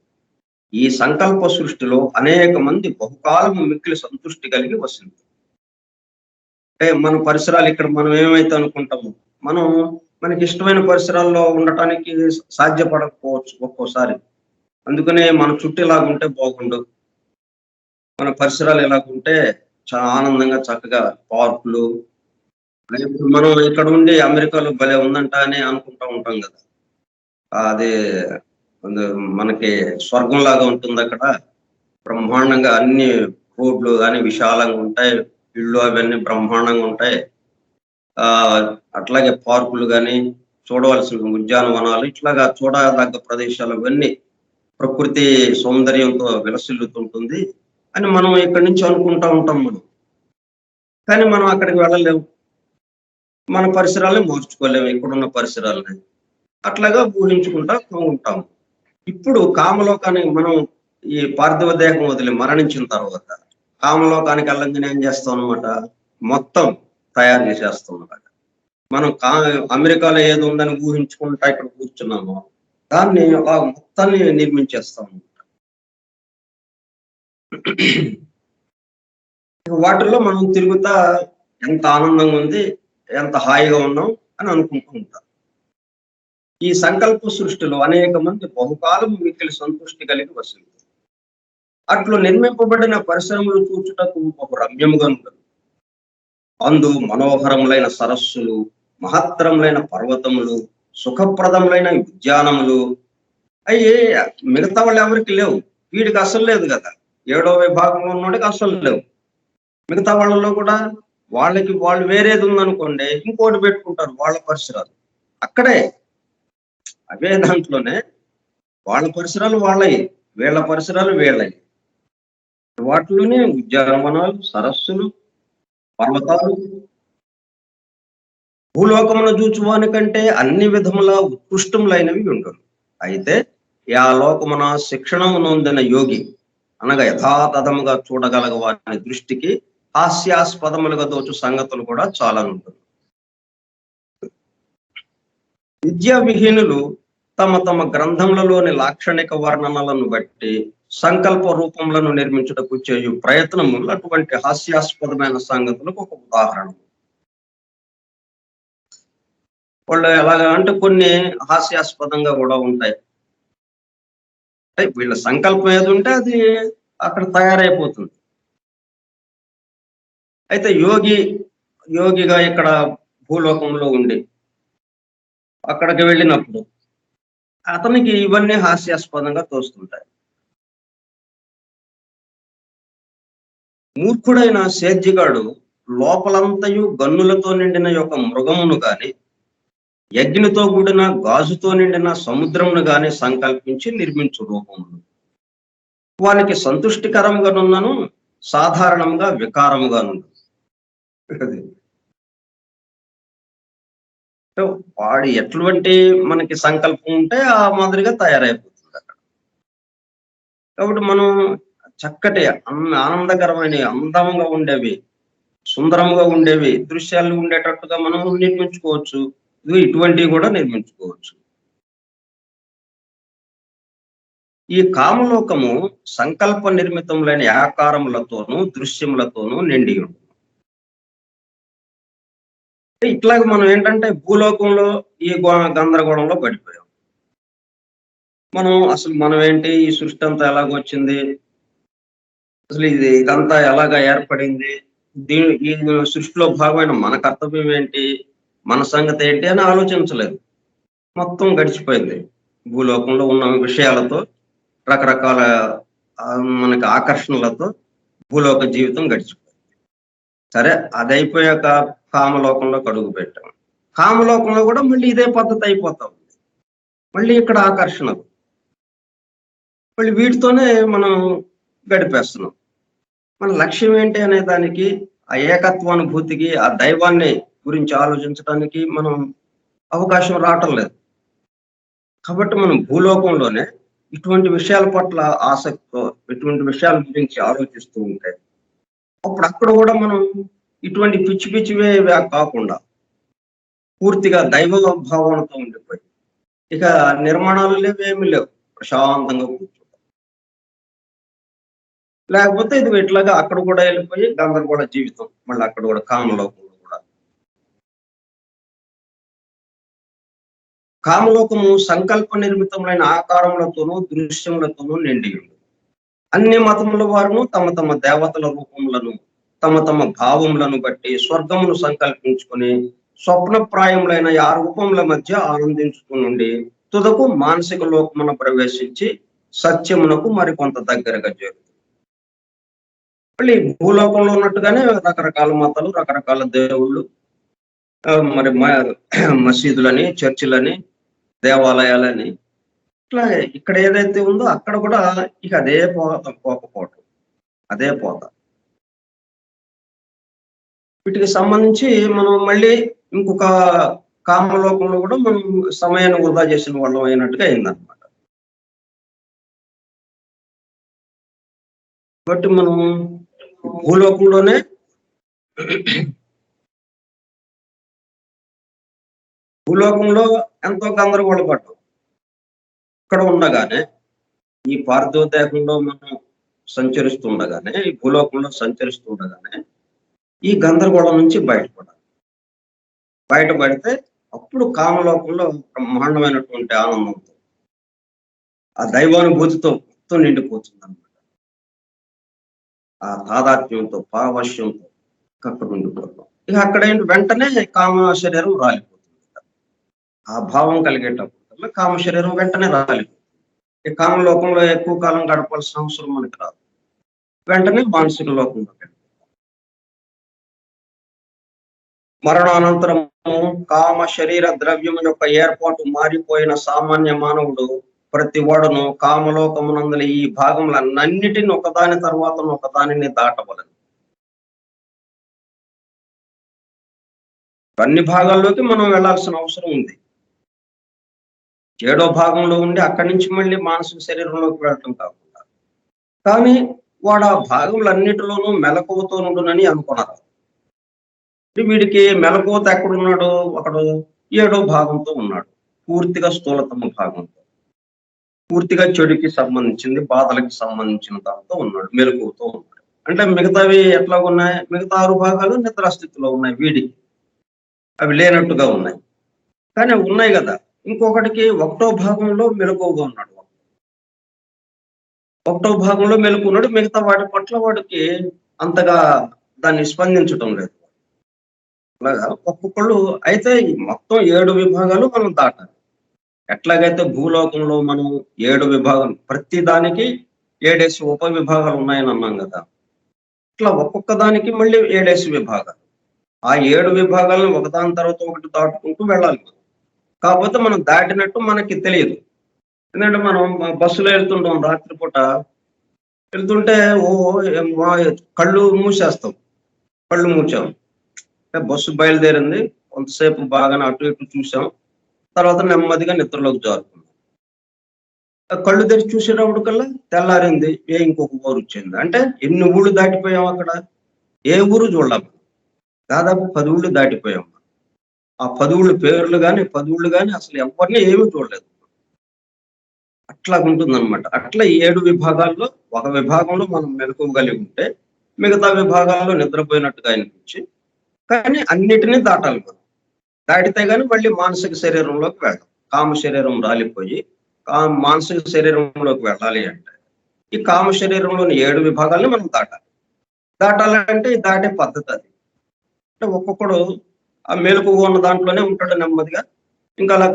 ఈ సంకల్ప సృష్టిలో అనేక మంది బహుకాలము మిక్కిలి సంతృష్టి కలిగి వస్తుంది. అంటే మన పరిసరాలు ఇక్కడ మనం ఏమైతే అనుకుంటామో, మనకి ఇష్టమైన పరిసరాల్లో ఉండటానికి సాధ్యపడకపోవచ్చు ఒక్కోసారి. అందుకనే మన చుట్టూ ఇలాగుంటే బాగుండు, మన పరిసరాలు ఎలాగుంటే చాలా ఆనందంగా చక్కగా పార్కులు, మనం ఇక్కడ ఉండి అమెరికాలో భలే ఉందంట అని అనుకుంటా ఉంటాం కదా. అది మనకి స్వర్గంలాగా ఉంటుంది అక్కడ. బ్రహ్మాండంగా అన్ని రోడ్లు కానీ విశాలంగా ఉంటాయి, ఇళ్ళు అవన్నీ బ్రహ్మాండంగా ఉంటాయి. అట్లాగే పార్కులు కానీ, చూడవలసిన ఉద్యానవనాలు, ఇట్లాగా చూడదగ్గ ప్రదేశాలు అవన్నీ ప్రకృతి సౌందర్యంతో విలసిల్లుతుంటుంది అని మనం ఇక్కడి నుంచి అనుకుంటా ఉంటాం మనం. కానీ మనం అక్కడికి వెళ్ళలేము, మన పరిసరాలను మార్చుకోలేము ఇక్కడున్న పరిసరాలని. అట్లాగా ఊహించుకుంటా ఉంటాము. ఇప్పుడు కామలోకానికి మనం ఈ పార్థివ దేహం వదిలి మరణించిన తర్వాత కామలోకానికి వెళ్ళంగానే ఏం చేస్తాం అనమాట, మొత్తం తయారు చేసేస్తాం అనమాట. మనం అమెరికాలో ఏది ఉందని ఊహించుకుంటా ఇక్కడ కూర్చున్నామో దాన్ని మొత్తాన్ని నిర్మించేస్తాం అనమాట. వాటిల్లో మనం తిరుగుతా ఎంత ఆనందంగా ఉంది, ఎంత హాయిగా ఉన్నాం అని అనుకుంటూ ఉంటాం. ఈ సంకల్ప సృష్టిలో అనేక మంది బహుకాలం మిక్కిలి సంతృష్టి కలిగి వస్తుంది. అట్లు నిర్మింపబడిన పరిశ్రమలు చూచుటకు ఒక రమ్యముగా ఉంటుంది. అందు మనోహరములైన సరస్సులు, మహత్తరములైన పర్వతములు, సుఖప్రదములైన ఉద్యానములు అయ్యి మిగతా వాళ్ళు ఎవరికి లేవు. వీడికి అసలు లేదు కదా, 7వ విభాగంలో ఉన్నోడికి అసలు లేవు. మిగతా వాళ్ళలో కూడా వాళ్ళు వేరేది ఉందనుకోండి, ఇంకోటి పెట్టుకుంటారు వాళ్ళ పరిసరాలు. అక్కడే అవే దాంట్లోనే వాళ్ళ పరిసరాలు వాళ్ళవి, వీళ్ళ పరిసరాలు వీళ్ళవి. వాటిలోనే ఉద్యానవనాలు, సరస్సులు, పర్వతాలు భూలోకమును జూచువాని కంటే అన్ని విధముల ఉత్కృష్టములైనవి ఉండును. అయితే ఆ లోకమున శిక్షణము నొందిన యోగి అనగా యథాతథముగా చూడగలగ వారి దృష్టికి హాస్యాస్పదములుగా దోచు సంగతులు కూడా చాలానుంటుంది. విద్యా విహీనులు తమ తమ గ్రంథములలోని లాక్షణిక వర్ణనలను బట్టి సంకల్ప రూపములను నిర్మించుటకు చేయు ప్రయత్నములు అటువంటి హాస్యాస్పదమైన సంగతులకు ఒక ఉదాహరణ. వాళ్ళు ఎలాగా అంటే కొన్ని హాస్యాస్పదంగా కూడా ఉంటాయి. అంటే వీళ్ళ సంకల్పం ఏది ఉంటే అది అక్కడ తయారైపోతుంది. అయితే యోగిగా ఇక్కడ భూలోకంలో ఉండి అక్కడికి వెళ్ళినప్పుడు అతనికి ఇవన్నీ హాస్యాస్పదంగా తోస్తుంటాయి. మూర్ఖుడైన సేద్యగాడు లోపలంతయు గన్నులతో నిండిన యొక్క మృగమును గాని యజ్ఞితో కూడిన గాజుతో నిండిన సముద్రమును గాని సంకల్పించి నిర్మించు రూపమును వానికి సంతుష్టికరంగానున్నను సాధారణంగా వికారముగాను. వాడు ఎటువంటి మనకి సంకల్పం ఉంటే ఆ మాదిరిగా తయారైపోతుంది అక్కడ. కాబట్టి మనం చక్కటి ఆనందకరమైన అందంగా ఉండేవి, సుందరంగా ఉండేవి దృశ్యాలు ఉండేటట్టుగా మనం నిర్మించుకోవచ్చు. ఇటువంటివి కూడా నిర్మించుకోవచ్చు. ఈ కామలోకము సంకల్ప నిర్మితములైన ఆకారములతోనూ దృశ్యములతోనూ నిండి ఉంది. ఇట్లాగ మనం ఏంటంటే భూలోకంలో ఈ గందరగోళంలో పడిపోయాం. మనం ఏంటి, ఈ సృష్టి అంతా ఎలాగొచ్చింది, అసలు ఇదంతా ఎలాగా ఏర్పడింది, ఈ సృష్టిలో భాగమైన మన కర్తవ్యం ఏంటి, మన సంగతి ఏంటి అని ఆలోచించలేదు. మొత్తం గడిచిపోయింది భూలోకంలో ఉన్న విషయాలతో, రకరకాల మనకి ఆకర్షణలతో భూలోక జీవితం గడిచిపోయింది. సరే, అది అయిపోయాక కామలోకంలోకి అడుగు పెట్టాం. కామలోకంలో కూడా మళ్ళీ ఇదే పద్ధతి అయిపోతా ఉంది. మళ్ళీ ఇక్కడ ఆకర్షణలు, మళ్ళీ వీటితోనే మనం గడిపేస్తున్నాం. మన లక్ష్యం ఏంటి అనే దానికి, ఆ ఏకత్వానుభూతికి, ఆ దైవాన్ని గురించి ఆలోచించడానికి మనం అవకాశం రావటం లేదు. కాబట్టి మనం భూలోకంలోనే ఇటువంటి విషయాల పట్ల ఆసక్తితో, ఇటువంటి విషయాల గురించి ఆలోచిస్తూ ఉంటే అప్పుడు అక్కడ కూడా మనం ఇటువంటి పిచ్చి పిచ్చివే కాకుండా పూర్తిగా దైవ భావనతో ఉండిపోయి ఇక నిర్మాణాలు లేవు, ఏమి లేవు, ప్రశాంతంగా కూర్చుంటాం. లేకపోతే ఇది ఇట్లాగా అక్కడ కూడా వెళ్ళిపోయి గందరగోళ జీవితం, మళ్ళీ అక్కడ కూడా కామలోకంలో కూడా. కామలోకము సంకల్ప నిర్మితమైన ఆకారములతోనూ దృశ్యములతోనూ నిండి ఉంది. అన్ని మతముల వారును తమ తమ దేవతల రూపములను, తమ తమ భావములను బట్టి స్వర్గమును సంకల్పించుకొని స్వప్నప్రాయములైన ఆ రూపముల మధ్య ఆనందించుకునుండి తుదకు మానసిక లోకమున ప్రవేశించి సత్యమునకు మరికొంత దగ్గరగా చేరుతుంది. మళ్ళీ భూలోకంలో ఉన్నట్టుగానే రకరకాల మతాలు, రకరకాల దేవుళ్ళు, మరి మసీదులని, చర్చిలని, దేవాలయాలని, ఇట్లా ఇక్కడ ఏదైతే ఉందో అక్కడ కూడా ఇక అదే పోకపోవటం, అదే పోత. వీటికి సంబంధించి మనం మళ్ళీ ఇంకొక కామలోకంలో కూడా మనం సమయాన్ని వృధా చేసిన వాళ్ళం అయినట్టుగా అయిందనమాట. కాబట్టి మనం భూలోకంలోనే భూలోకంలో ఎంతో గందరగోళపడ్డాం. ఇక్కడ ఉండగానే ఈ పార్థివ దేహంలో మనం సంచరిస్తుండగానే, ఈ భూలోకంలో సంచరిస్తుండగానే ఈ గందరగోళం నుంచి బయటపడితే అప్పుడు కామలోకంలో బ్రహ్మాండమైనటువంటి ఆనందంతో, ఆ దైవానుభూతితో మొత్తం నిండిపోతుంది అనమాట. ఆ తాదాత్మ్యంతో, పావశ్యంతో అక్కడ ఉండిపోతాం. ఇక అక్కడ వెంటనే కామ శరీరం రాలిపోతుంది. ఆ భావం కలిగేటప్పుడు కామ శరీరం వెంటనే రాలిపోతుంది. ఈ కామలోకంలో ఎక్కువ కాలం గడపాల్సిన అవసరం మనకి రాదు. వెంటనే మానసిక లోకంలో మరణానంతరము కామ శరీర ద్రవ్యం యొక్క ఏర్పాటు మారిపోయిన సామాన్య మానవుడు ప్రతి వాడును కామలోకమునందలి ఈ భాగములన్నిటిని ఒకదాని తర్వాత ఒకదానిని దాటవలను. అన్ని భాగాల్లోకి మనం వెళ్ళాల్సిన అవసరం ఉంది. 7వ భాగంలో ఉండి అక్కడి నుంచి మళ్ళీ మానసిక శరీరంలోకి వెళ్ళటం కాకుండా. కానీ వాడు ఆ భాగములన్నిటిలోనూ మెలకువతో ఉండునని అనుకున్నారు. వీడికి మెలకువత ఎక్కడున్నాడు? ఒకడు 7వ భాగంతో ఉన్నాడు. పూర్తిగా స్థూలతమ భాగంతో. పూర్తిగా చెడుకి సంబంధించింది, బాధలకి సంబంధించిన దాంతో ఉన్నాడు. మెలకువతో ఉన్నాడు. అంటే మిగతావి ఎట్లాగున్నాయి? మిగతా 6 భాగాలు నిద్రాస్థితిలో ఉన్నాయి వీడికి. అవి లేనట్టుగా ఉన్నాయి. కానీ ఉన్నాయి గదా! ఇంకొకడికి 1వ భాగంలో మెలకువగా ఉన్నాడు. 1వ భాగంలో మెలకువన్నాడు. మిగతా వాటి పట్ల వాడికి అంతగా దాన్ని స్పందించటం లేదు. అలాగా ఒక్కొక్కళ్ళు అయితే ఈ మొత్తం 7 విభాగాలు మనం దాటాలి. ఎట్లాగైతే భూలోకంలో మనం 7 విభాగం ప్రతి దానికి 7 ఉప విభాగాలు ఉన్నాయని అన్నాం గదా! ఇట్లా ఒక్కొక్క దానికి మళ్ళీ 7 విభాగాలు. ఆ 7 విభాగాలను ఒకదాని తర్వాత ఒకటి దాటుకుంటూ వెళ్ళాలి మనం. కాకపోతే మనం దాటినట్టు మనకి తెలియదు. ఎందుకంటే మనం బస్సులో వెళ్తుంటాం రాత్రిపూట. వెళ్తుంటే మా కళ్ళు మూసేస్తాం. కళ్ళు మూసాం. అంటే బస్సు బయలుదేరింది. కొంతసేపు బాగానే అటు ఇటు చూసాం. తర్వాత నెమ్మదిగా నిద్రలోకి జారుకున్నాం. కళ్ళు తెరిచి చూసేటప్పటికల్లా తెల్లారింది. ఇంకొక ఊరొచ్చింది. అంటే ఎన్ని ఊళ్ళు దాటిపోయాం అక్కడ? ఏ ఊరు చూడలేం. దాదాపు 10 ఊళ్ళు దాటిపోయాం. ఆ 10 ఊళ్ళ పేర్లు గాని, 10 ఊళ్ళు గాని అసలు ఎవరిని ఏమీ చూడలేదు. అట్లాగుంటుందనమాట. అట్లా ఈ 7 విభాగాల్లో ఒక విభాగంలో మనం మెలకువగలిగి ఉంటే, మిగతా విభాగాల్లో నిద్రపోయినట్టుగా అనిపించి, కానీ అన్నిటిని దాటాలి మనం. దాటితే గాని మళ్ళీ మానసిక శరీరంలోకి వెళ్ళాం. కామ శరీరం రాలిపోయి, మానసిక శరీరంలోకి వెళ్ళాలి అంటే, ఈ కామ శరీరంలోని 7 విభాగాల్ని మనం దాటాలి. దాటాలంటే దాటే పద్ధతి అది. అంటే ఒక్కొక్కడు ఆ మెలకువగా ఉన్న దాంట్లోనే ఉంటాడు నెమ్మదిగా. ఇంకా అలా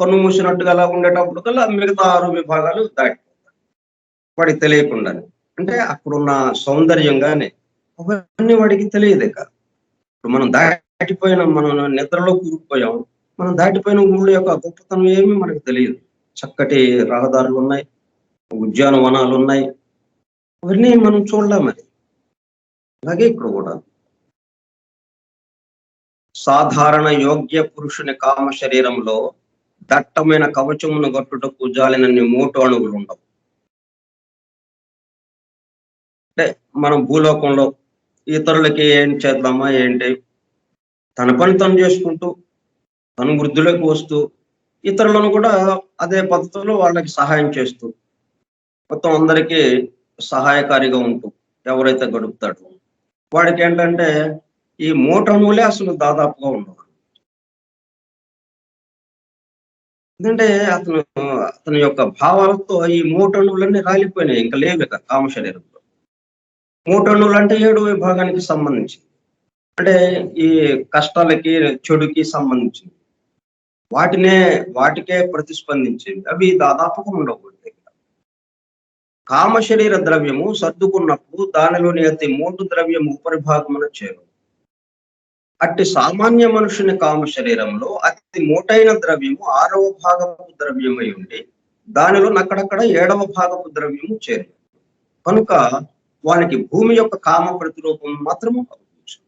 కన్ను మూసినట్టుగా అలా ఉండేటప్పటికల్లా మిగతా 6 విభాగాలు దాటిపోతాయి. వాడికి తెలియకుండానే. అంటే అక్కడున్న సౌందర్యం గాని, అవన్నీ వాడికి తెలియదిక. ఇప్పుడు మనం మనం నిద్రలో కూరుకుపోయాం. మనం దాటిపోయిన ఊళ్ళ యొక్క గొప్పతనం ఏమి మనకు తెలియదు. చక్కటి రహదారులున్నాయి, ఉద్యానవనాలున్నాయి. అవన్నీ మనం చూడలేం మరి. అలాగే ఇక్కడ కూడా సాధారణ యోగ్య పురుషుని కామ శరీరంలో దట్టమైన కవచమును గట్టుటకు జాలినన్ని మోటు అణువులు ఉండవు. అంటే మనం భూలోకంలో ఇతరులకి ఏం చేద్దామా ఏంటి, తన పని తను చేసుకుంటూ తను వృద్ధిలోకి వస్తూ ఇతరులను కూడా అదే పద్ధతిలో వాళ్ళకి సహాయం చేస్తూ మొత్తం అందరికీ సహాయకారిగా ఉంటూ ఎవరైతే గడుపుతాడో వాడికి ఏంటంటే ఈ మోటణువులే అసలు దాదాపుగా ఉండవు. ఎందుకంటే అతని యొక్క భావాలతో ఈ మోటణువులన్నీ రాలిపోయినాయి. ఇంకా లేవు ఇక కామ శరీరంలో. మోటణువులు అంటే 7 విభాగానికి సంబంధించి, అంటే ఈ కష్టాలకి చెడుకి సంబంధించింది. వాటికే ప్రతిస్పందించింది. అవి దాదాపుగా ఉండవు. కామ శరీర ద్రవ్యము సర్దుకున్నప్పుడు దానిలోని అతి మోటు ద్రవ్యము ఉపరిభాగమున చేరు. అట్టి సామాన్య మనుషుని కామ శరీరంలో అతి మోటైన ద్రవ్యము 6వ భాగపు ద్రవ్యమై ఉండి దానిలో అక్కడక్కడ 7వ భాగపు ద్రవ్యము చేరు. కనుక వానికి భూమి యొక్క కామ ప్రతిరూపం మాత్రము అవ్వచ్చు.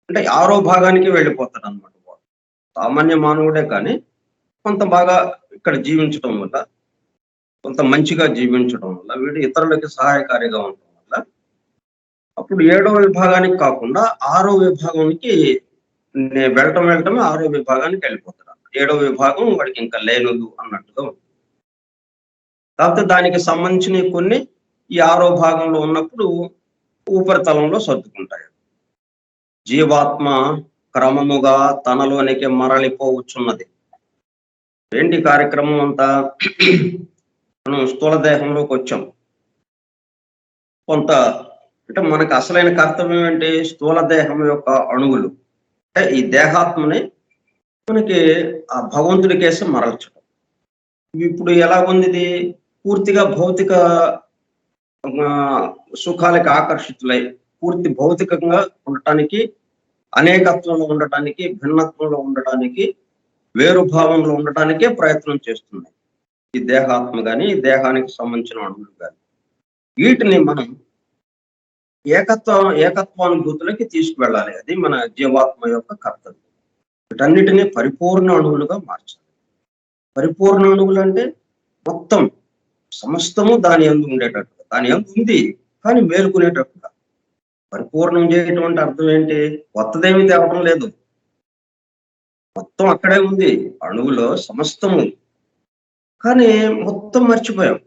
అంటే 6వ భాగానికి వెళ్ళిపోతాడు అనమాట. సామాన్య మానవుడే కానీ కొంత బాగా ఇక్కడ జీవించడం వల్ల, కొంత మంచిగా జీవించడం వల్ల, వీడు ఇతరులకి సహాయకారిగా ఉండటం వల్ల అప్పుడు 7వ విభాగానికి కాకుండా 6వ విభాగానికి వెళ్ళటమే 6వ విభాగానికి వెళ్ళిపోతాడు. 7వ విభాగం వాడికి ఇంకా లేనదు అన్నట్టుగా ఉంటుంది. కాకపోతే దానికి సంబంధించిన కొన్ని ఈ 6వ భాగంలో ఉన్నప్పుడు ఉపరితలంలో సర్దుకుంటాయి. జీవాత్మ క్రమముగా తనలోనికి మరలిపోవచ్చున్నది. ఏంటి కార్యక్రమం అంతా? మనం స్థూల దేహంలోకి వచ్చాం. కొంత అంటే మనకు అసలైన కర్తవ్యం ఏంటి? స్థూల దేహం యొక్క అణువులు అంటే ఈ దేహాత్మని మనకి ఆ భగవంతుడికేసి మరల్చడం. ఇప్పుడు ఎలా ఉంది ఇది? పూర్తిగా భౌతిక సుఖాలకి ఆకర్షితులై పూర్తి భౌతికంగా ఉండటానికి, అనేకత్వంలో ఉండటానికి, భిన్నత్వంలో ఉండటానికి, వేరు భావంలో ఉండటానికే ప్రయత్నం చేస్తున్నాయి ఈ దేహాత్మ గాని, ఈ దేహానికి సంబంధించిన అణువులు కానీ. వీటిని మనం ఏకత్వానుభూతులకి తీసుకువెళ్ళాలి. అది మన జీవాత్మ యొక్క కర్తవ్యం. వీటన్నిటిని పరిపూర్ణ అణువులుగా మార్చాలి. పరిపూర్ణ అణువులు అంటే మొత్తం సమస్తము దాని యందు ఉండేటట్టుగా. దాని యందు ఉంది, కానీ మేలుకునేటట్టుగా. పరిపూర్ణం చేయటం అంటే అర్థం ఏంటి? కొత్తదేమీ తేవటం లేదు. మొత్తం అక్కడే ఉంది. అణువులో సమస్తము. కానీ మొత్తం మర్చిపోయాం.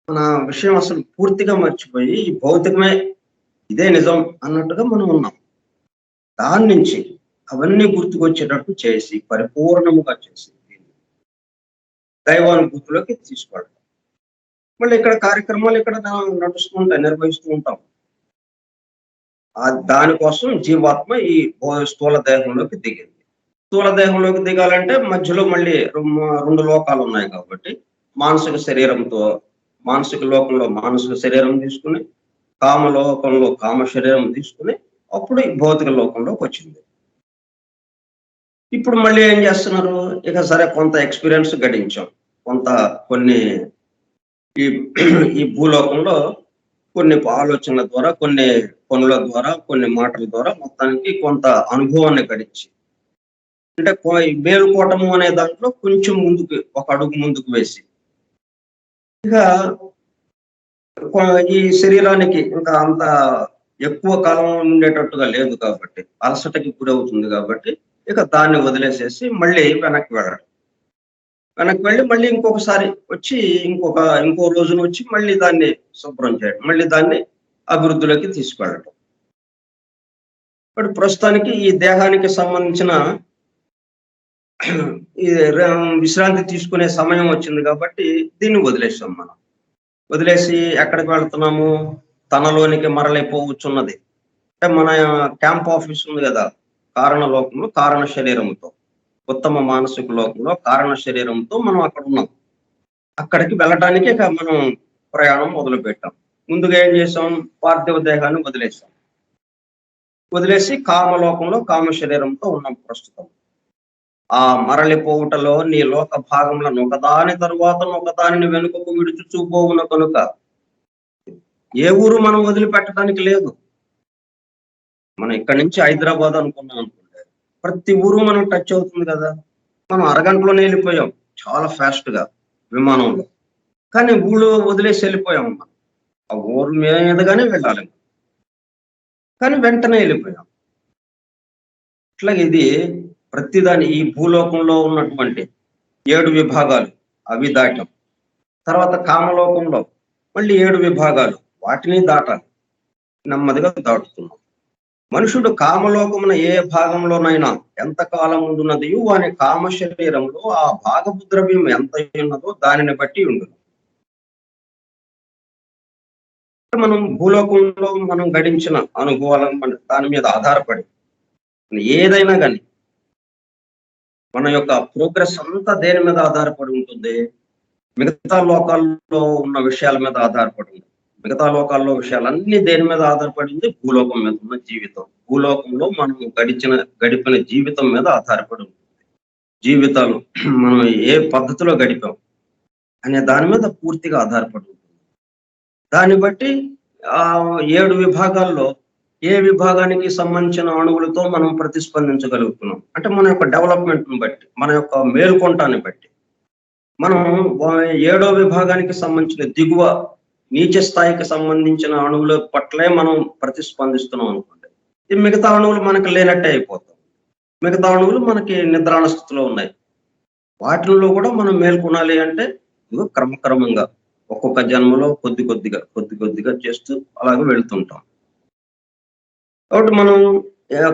మన విషయం అసలు పూర్తిగా మర్చిపోయి ఈ భౌతికమే ఇదే నిజం అన్నట్టుగా మనం ఉన్నాం. దాని నుంచి అవన్నీ గుర్తుకొచ్చేటట్టు చేసి పరిపూర్ణముగా చేసి దైవానుభూతిలోకి తీసుకోవడం. మళ్ళీ ఇక్కడ కార్యక్రమాలు ఇక్కడ నడుస్తూ ఉంటాయి, నిర్వహిస్తూ ఉంటాం. దానికోసం జీవాత్మ ఈ స్థూల దేహంలోకి దిగింది. స్థూల దేహంలోకి దిగాలంటే మధ్యలో మళ్ళీ రెండు లోకాలు ఉన్నాయి కాబట్టి మానసిక శరీరంతో మానసిక లోకంలో మానసిక శరీరం తీసుకుని కామలోకంలో కామ శరీరం తీసుకుని అప్పుడు ఈ భౌతిక లోకంలోకి వచ్చింది. ఇప్పుడు మళ్ళీ ఏం చేస్తున్నారు? ఇక సరే కొంత ఎక్స్పీరియన్స్ గడించాం. కొన్ని ఈ ఈ భూలోకంలో కొన్ని ఆలోచనల ద్వారా, కొన్ని పనుల ద్వారా, కొన్ని మాటల ద్వారా మొత్తానికి కొంత అనుభవాన్ని గడించి, అంటే మేలుకోవటము అనే దాంట్లో కొంచెం ముందుకు ఒక అడుగు ముందుకు వేసి, ఇక ఈ శరీరానికి ఇంకా అంత ఎక్కువ కాలం ఉండేటట్టుగా లేదు కాబట్టి, అలసటకి గురవుతుంది కాబట్టి, ఇక దాన్ని వదిలేసేసి మళ్ళీ వెనక్కి వెళ్ళడం. వెనక్కి వెళ్ళి మళ్ళీ ఇంకొకసారి వచ్చి ఇంకో రోజున వచ్చి మళ్ళీ దాన్ని శుభ్రం చేయడం, మళ్ళీ దాన్ని అభివృద్ధిలోకి తీసుకెళ్ళడం. ఇప్పుడు ప్రస్తుతానికి ఈ దేహానికి సంబంధించిన ఈ విశ్రాంతి తీసుకునే సమయం వచ్చింది కాబట్టి దీన్ని వదిలేసాం మనం. వదిలేసి ఎక్కడికి వెళ్తున్నాము? తనలోనికి మరలిపోవచ్చున్నది. అంటే మన క్యాంప్ ఆఫీస్ ఉంది కదా, కారణ లోకంలో కారణ శరీరంతో, ఉత్తమ మానసిక లోకంలో కారణ శరీరంతో మనం అక్కడ ఉన్నాం. అక్కడికి వెళ్ళటానికి ఇక మనం ప్రయాణం మొదలు పెట్టాం. ముందుగా ఏం చేసాం? పార్థివ దేహాన్ని వదిలేసాం. వదిలేసి కామలోకంలో కామ శరీరంతో ఉన్నాం ప్రస్తుతం. ఆ మరలిపోవుటలో నీ లోక భాగంలో ఒకదాని తరువాత ఒకదానిని వెనుకకు విడుచుచూపోవున కనుక ఏ ఊరు మనం వదిలిపెట్టడానికి లేదు. మనం ఇక్కడి నుంచి హైదరాబాద్ అనుకున్నాం అనుకుంటే ప్రతి ఊరు మనం టచ్ అవుతుంది కదా. మనం అరగంటలోనే వెళ్ళిపోయాం చాలా ఫాస్ట్ గా విమానంలో. కానీ ఊళ్ళో వదిలేసి వెళ్ళిపోయాం. ఆ ఊరు మీదగానే వెళ్ళాలి, కానీ వెంటనే వెళ్ళిపోయాం. అట్లాగే ఇది ప్రతిదాని ఈ భూలోకంలో ఉన్నటువంటి 7 విభాగాలు అవి దాటాం. తర్వాత కామలోకంలో మళ్ళీ 7 విభాగాలు, వాటిని దాటాలి. నెమ్మదిగా దాటుతున్నాం. మనుషుడు కామలోకమున ఏ భాగంలోనైనా ఎంతకాలం ఉండున్నది వాని కామ శరీరంలో ఆ భాగపు ద్రవ్యం ఎంత ఉన్నదో దానిని బట్టి ఉండును. మనం భూలోకంలో మనం గడించిన అనుభవాలను దాని మీద ఆధారపడి ఏదైనా కానీ మన యొక్క ప్రోగ్రెస్ అంతా దేని మీద ఆధారపడి ఉంటుంది? మిగతా లోకాల్లో ఉన్న విషయాల మీద ఆధారపడి ఉంది. మిగతా లోకాల్లో విషయాలన్నీ దేని మీద ఆధారపడి ఉంది? భూలోకం మీద ఉన్న జీవితం. భూలోకంలో మనం గడిపిన జీవితం మీద ఆధారపడి ఉంటుంది. జీవితాలు మనం ఏ పద్ధతిలో గడిపాం అనే దాని మీద పూర్తిగా ఆధారపడి ఉంటుంది. దాన్ని బట్టి 7 విభాగాల్లో ఏ విభాగానికి సంబంధించిన అణువులతో మనం ప్రతిస్పందించగలుగుతున్నాం అంటే మన యొక్క డెవలప్మెంట్ని బట్టి, మన యొక్క మేల్కొంటాన్ని బట్టి మనం 7వ విభాగానికి సంబంధించిన దిగువ నీచ స్థాయికి సంబంధించిన అణువుల పట్లే మనం ప్రతిస్పందిస్తున్నాం అనుకోండి, ఈ మిగతా అణువులు మనకు లేనట్టే అయిపోతాం. మిగతా అణువులు మనకి నిద్రాణ స్థితిలో ఉన్నాయి. వాటిల్లో కూడా మనం మేల్కొనాలి అంటే క్రమక్రమంగా ఒక్కొక్క జన్మలో కొద్ది కొద్దిగా చేస్తూ అలాగే వెళ్తుంటాం. కాబట్టి మనం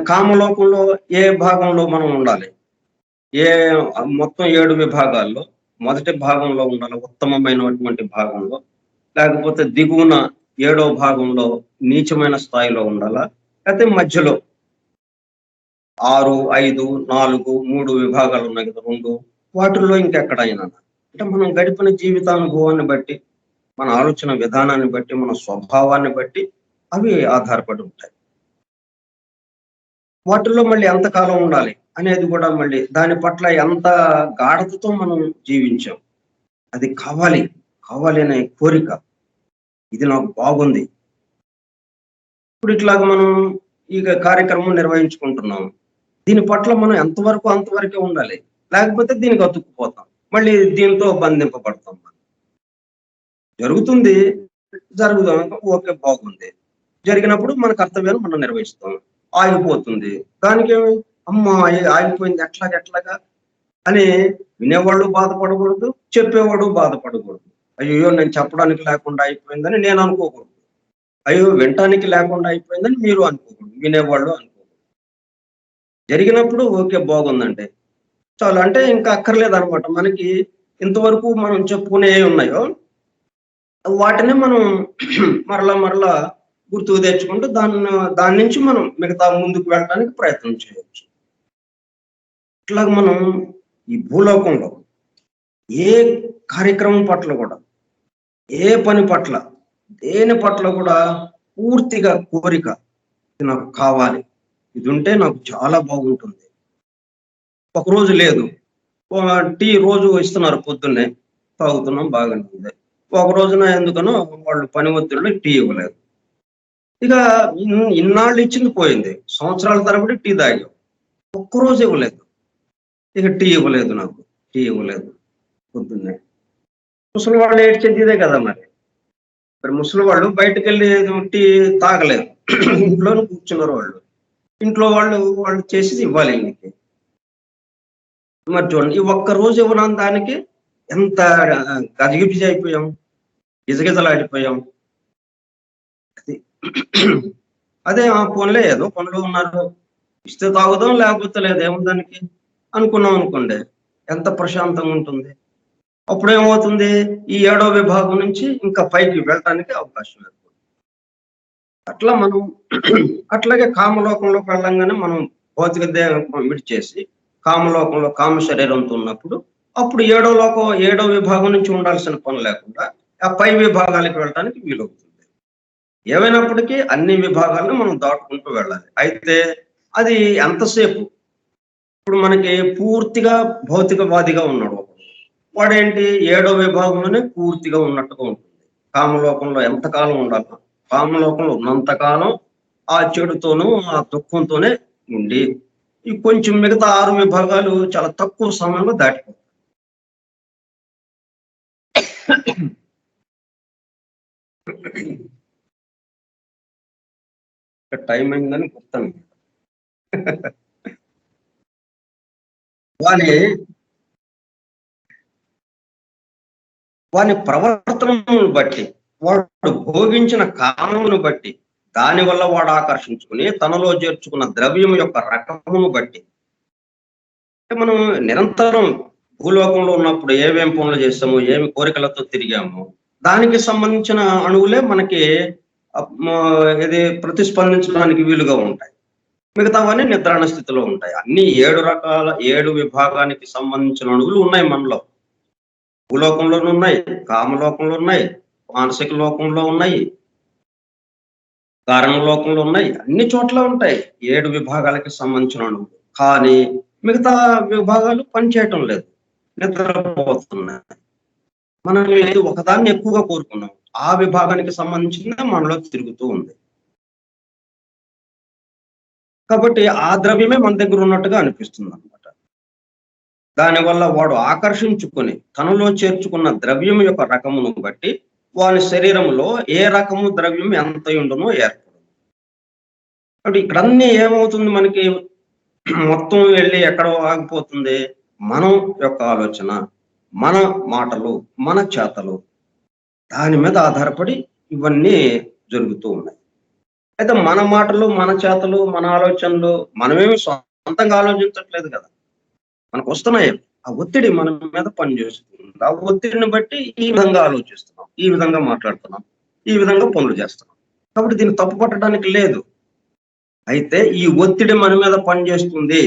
కామలోకంలో ఏ భాగంలో మనం ఉండాలి? మొత్తం 7 విభాగాల్లో మొదటి భాగంలో ఉండాలి, ఉత్తమమైనటువంటి భాగంలో. లేకపోతే దిగువన 7వ భాగంలో నీచమైన స్థాయిలో ఉండాలా? లేకపోతే మధ్యలో 6, 5, 4, 3 విభాగాలు ఉన్నాయి కదా, 2 వాటిల్లో ఇంకెక్కడైనా. అంటే మనం గడిపిన జీవితానుభవాన్ని బట్టి, మన ఆలోచన విధానాన్ని బట్టి, మన స్వభావాన్ని బట్టి అవి ఆధారపడి ఉంటాయి. వాటిల్లో మళ్ళీ ఎంతకాలం ఉండాలి అనేది కూడా మళ్ళీ దాని పట్ల ఎంత గాఢతతో మనం జీవించాం. అది కావాలి అనే కోరిక, ఇది నాకు బాగుంది, ఇప్పుడు ఇట్లాగ మనం ఈ కార్యక్రమం నిర్వహించుకుంటున్నాం. దీని పట్ల మనం ఎంతవరకు అంతవరకే ఉండాలి. లేకపోతే దీనికి అతుక్కుపోతాం. మళ్ళీ దీంతో బంధింపబడతాం. జరుగుతుంది. జరుగుదాం. ఓకే, బాగుంది. జరిగినప్పుడు మన కర్తవ్యాన్ని మనం నిర్వహిస్తాం. ఆగిపోతుంది. దానికేమి అమ్మా ఆగిపోయింది ఎట్లాగా అని వినేవాళ్ళు బాధపడకూడదు, చెప్పేవాడు బాధపడకూడదు. అయ్యో నేను చెప్పడానికి లేకుండా అయిపోయిందని నేను అనుకోకూడదు. అయ్యో వినటానికి లేకుండా అయిపోయిందని మీరు అనుకోకూడదు, వినేవాళ్ళు అనుకోకూడదు. జరిగినప్పుడు ఓకే, బాగుందండి, చాలు. అంటే ఇంకా అక్కర్లేదనమాట. మనకి ఇంతవరకు మనం చెప్పుకునే ఉన్నాయో వాటిని మనం మరలా గుర్తుకు తెచ్చుకుంటూ దాని నుంచి మనం మిగతా ముందుకు వెళ్ళడానికి ప్రయత్నం చేయవచ్చు. ఇట్లాగ మనం ఈ భూలోకంలో ఏ కార్యక్రమం పట్ల కూడా, ఏ పని పట్ల, దేని పట్ల కూడా పూర్తిగా కోరిక, ఇది నాకు కావాలి, ఇది ఉంటే నాకు చాలా బాగుంటుంది. ఒకరోజు లేదు, టీ రోజు ఇస్తున్నారు, పొద్దున్నే తాగుతున్నాం, బాగానే ఉంది. ఒక రోజున ఎందుకనో వాళ్ళు పని ఒత్తిడిలో టీ ఇవ్వలేదు. ఇక ఇన్నాళ్ళు ఇచ్చింది పోయింది. సంవత్సరాల తరబడి టీ తాగాం, ఒక్కరోజు ఇవ్వలేదు. ఇక టీ ఇవ్వలేదు, నాకు టీ ఇవ్వలేదు పొద్దున్నే. ముసలి వాళ్ళు ఏడ్చేది ఇదే కదా మరి. ముసలి వాళ్ళు బయటకు వెళ్ళి టీ తాగలేదు, ఇంట్లోనే కూర్చున్నారు వాళ్ళు. ఇంట్లో వాళ్ళు చేసి ఇవ్వాలి ఇంటికి. మరి చూడండి, ఈ ఒక్క రోజు ఇవ్వడానికి దానికి ఎంత గజిగిజి అయిపోయాం, గిజగిజలాడిపోయాం. అదే ఆ ఫోన్లే ఏదో పనులు ఉన్నారు, ఇస్తే తాగుదాం లేకపోతే లేదు, ఏముందానికి అనుకున్నాం అనుకోండి, ఎంత ప్రశాంతంగా ఉంటుంది. అప్పుడేమవుతుంది, ఈ 7వ విభాగం నుంచి ఇంకా పైకి వెళ్ళటానికి అవకాశం లేదు. అట్లా మనం అట్లాగే కామలోకంలోకి వెళ్ళంగానే మనం భౌతిక దేహం విడిచేసి కామలోకంలో కామ శరీరంతో ఉన్నప్పుడు అప్పుడు 7వ విభాగం నుంచి ఉండాల్సిన పని లేకుండా ఆ పై విభాగాలకు వెళ్ళడానికి వీలవుతుంది. ఏమైనప్పటికీ అన్ని విభాగాలను మనం దాటుకుంటూ వెళ్ళాలి. అయితే అది ఎంతసేపు, ఇప్పుడు మనకి పూర్తిగా భౌతికవాదిగా ఉన్నాడు వాడేంటి, 7వ విభాగంలోనే పూర్తిగా ఉన్నట్టుగా ఉంటుంది. కామలోకంలో ఎంతకాలం ఉండాలి, కామలోకంలో ఉన్నంతకాలం ఆ చెడుతోనూ ఆ దుఃఖంతోనే ఉండి ఈ కొంచెం మిగతా 6 విభాగాలు చాలా తక్కువ సమయంలో దాటిపోతాయి. టైం అయిందని గుర్తాను. వాని ప్రవర్తనను బట్టి, వాడు భోగించిన కామమును బట్టి, దానివల్ల వాడు ఆకర్షించుకుని తనలో చేర్చుకున్న ద్రవ్యం యొక్క రకమును బట్టి, మనం నిరంతరం భూలోకంలో ఉన్నప్పుడు ఏమేం పనులు చేస్తాము, ఏమి కోరికలతో తిరిగాము, దానికి సంబంధించిన అణువులే మనకి ఇది ప్రతిస్పందించడానికి వీలుగా ఉంటాయి. మిగతావన్నీ నిద్రాణ స్థితిలో ఉంటాయి. అన్ని 7 విభాగానికి సంబంధించిన అణువులు ఉన్నాయి మనలో. భూలోకంలోనూ ఉన్నాయి, కామలోకంలో ఉన్నాయి, మానసిక లోకంలో ఉన్నాయి, కారణ లోకంలో ఉన్నాయి, అన్ని చోట్ల ఉంటాయి 7 విభాగాలకి సంబంధించిన అణువులు. కానీ మిగతా విభాగాలు పనిచేయటం లేదు, నిద్రపోతున్నాయి. మనం లేదు ఒకదాన్ని ఎక్కువగా కోరుకున్నాం, ఆ విభాగానికి సంబంధించింది మనలో తిరుగుతూ ఉంది. కాబట్టి ఆ ద్రవ్యమే మన దగ్గర ఉన్నట్టుగా అనిపిస్తుంది అనమాట. దానివల్ల వాడు ఆకర్షించుకొని తనలో చేర్చుకున్న ద్రవ్యం యొక్క రకమును బట్టి వాని శరీరంలో ఏ రకము ద్రవ్యం ఎంత ఉండునో ఏర్పడు. కాబట్టి ఇక్కడన్నీ ఏమవుతుంది, మనకి మొత్తం వెళ్ళి ఎక్కడ ఆగిపోతుంది, మనం యొక్క ఆలోచన, మన మాటలు, మన చేతలు, దాని మీద ఆధారపడి ఇవన్నీ జరుగుతూ ఉన్నాయి. అయితే మన మాటలు, మన చేతలు, మన ఆలోచనలు మనమేమి సొంతంగా ఆలోచించట్లేదు కదా, మనకు వస్తున్నాయి. ఆ ఒత్తిడి మన మీద పనిచేస్తుంది. ఆ ఒత్తిడిని బట్టి ఈ విధంగా ఆలోచిస్తున్నాం, ఈ విధంగా మాట్లాడుతున్నాం, ఈ విధంగా పనులు చేస్తున్నాం. కాబట్టి దీన్ని తప్పు పట్టడానికి లేదు. అయితే ఈ ఒత్తిడి మన మీద పనిచేస్తుంది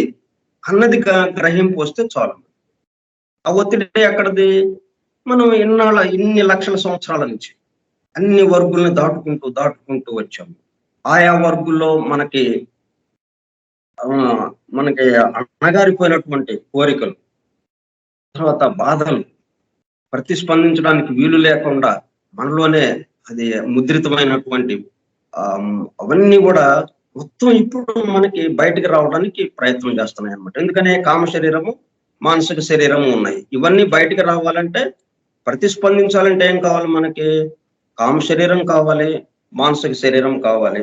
అన్నది గ్రహింపు వస్తే చాలు. ఆ ఒత్తిడి ఎక్కడిది, మనం ఇన్ని లక్షల సంవత్సరాల నుంచి అన్ని వర్గుల్ని దాటుకుంటూ వచ్చాము. ఆయా వర్గుల్లో మనకి అణగారిపోయినటువంటి కోరికలు, తర్వాత బాధలు, ప్రతిస్పందించడానికి వీలు లేకుండా మనలోనే అది ముద్రితమైనటువంటి అవన్నీ కూడా మొత్తం ఇప్పుడు మనకి బయటికి రావడానికి ప్రయత్నం చేస్తున్నాయి అన్నమాట. ఎందుకని కామ శరీరము, మానసిక శరీరము ఉన్నాయి. ఇవన్నీ బయటికి రావాలంటే, ప్రతిస్పందించాలంటే ఏం కావాలి మనకి? కామ శరీరం కావాలి, మానసిక శరీరం కావాలి,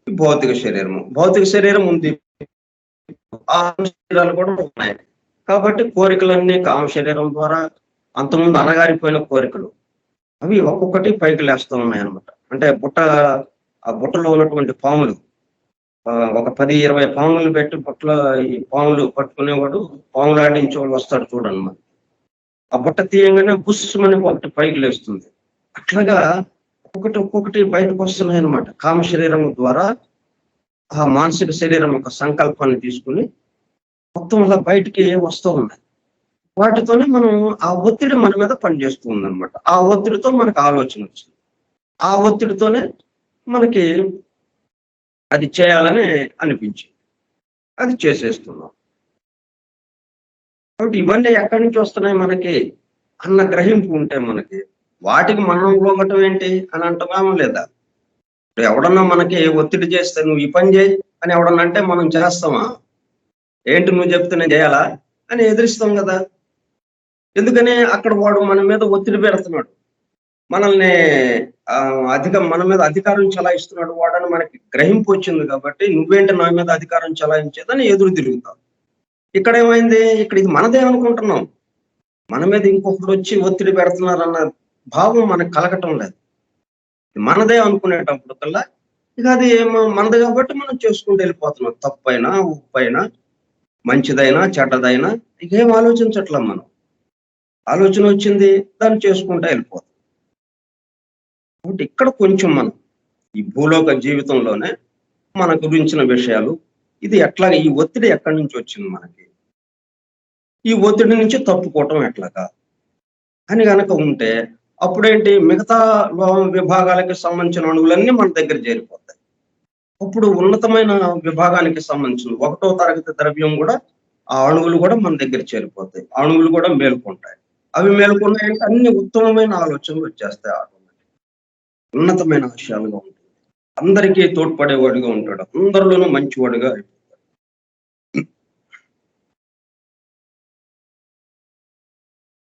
భౌతిక శరీరము. భౌతిక శరీరం ఉంది, ఆ శరీరాలు కూడా ఉన్నాయి. కాబట్టి కోరికలన్నీ కామ శరీరం ద్వారా, అంతకుముందు అణగారిపోయిన కోరికలు అవి ఒక్కొక్కటి పైకి లేస్తూ ఉన్నాయి అన్నమాట. అంటే ఆ బుట్టలో ఉన్నటువంటి పాములు, ఒక 10-20 పాములు పెట్టి బుట్టలో ఈ పాములు పట్టుకునేవాడు, పాములు ఆడించేవాడు వస్తాడు చూడన్నమాట. ఆ బుట్ట తీయంగానే బుస్సుమని ఒకటి పైకి లేస్తుంది. అట్లాగా ఒక్కొక్కటి బయటకు వస్తున్నాయి అన్నమాట. కామ శరీరం ద్వారా ఆ మానసిక శరీరం యొక్క సంకల్పాన్ని తీసుకుని మొత్తం అలా బయటికి వస్తూ ఉన్నాయి. వాటితోనే మనం ఆ ఒత్తిడి మన మీద పనిచేస్తూ ఉందన్నమాట. ఆ ఒత్తిడితో మనకు ఆలోచన వచ్చింది. ఆ ఒత్తిడితోనే మనకి అది చేయాలని అనిపించింది. అది చేసేస్తున్నాం. కాబట్టి ఇవన్నీ ఎక్కడి నుంచి వస్తున్నాయి మనకి అన్న గ్రహింపు ఉంటే మనకి, వాటికి మనం లోగటం ఏంటి అని అంటున్నామా లేదా? ఇప్పుడు ఎవడన్నా మనకి ఒత్తిడి చేస్తే నువ్వు ఈ పని చేయి అని ఎవడన్నా అంటే మనం చేస్తామా? ఏంటి నువ్వు చెప్తే నేను చేయాలా అని ఎదిరిస్తాం కదా. ఎందుకని అక్కడ వాడు మన మీద ఒత్తిడి పెడుతున్నాడు, మనల్ని మన మీద అధికారం చలాయిస్తున్నాడు వాడని మనకి గ్రహింపు వచ్చింది. కాబట్టి నువ్వేంటి నా మీద అధికారం చలాయించేదని ఎదురు తిరుగుతాం. ఇక్కడ ఏమైంది? ఇక్కడ ఇది మనదే అనుకుంటున్నాం, మన మీద ఇంకొకరు వచ్చి ఒత్తిడి పెడుతున్నారన్న భావం మనకు కలగటం లేదు. మనదే అనుకునేటప్పుడు కల్లా ఇక అది మనది కాబట్టి మనం చేసుకుంటూ వెళ్ళిపోతున్నాం. తప్పైనా, ఉప్పైనా, మంచిదైనా, చెడ్డదైనా ఇకేం ఆలోచించట్లా మనం. ఆలోచన వచ్చింది, దాన్ని చేసుకుంటూ వెళ్ళిపోతాం. కాబట్టి ఇక్కడ కొంచెం మనం ఈ భూలోక జీవితంలోనే మన గురించిన విషయాలు, ఇది ఎట్లాగా, ఈ ఒత్తిడి ఎక్కడి నుంచి వచ్చింది మనకి, ఈ ఒత్తిడి నుంచి తప్పుకోవటం ఎట్లాగా అని గనక ఉంటే, అప్పుడేంటి మిగతా విభాగాలకి సంబంధించిన అణువులన్నీ మన దగ్గర చేరిపోతాయి. అప్పుడు ఉన్నతమైన విభాగానికి సంబంధించిన 1వ తరగతి ద్రవ్యం కూడా, ఆ అణువులు కూడా మన దగ్గర చేరిపోతాయి. అణువులు కూడా మేలుకుంటాయి. అవి మేలుకున్నాయంటే అన్ని ఉత్తమమైన ఆలోచనలు వచ్చేస్తాయి. ఉన్నతమైన విషయాలుగా ఉంటుంది, అందరికీ తోడ్పడేవాడిగా ఉంటాడు, అందరిలోనూ మంచివాడిగా అయిపోతాడు.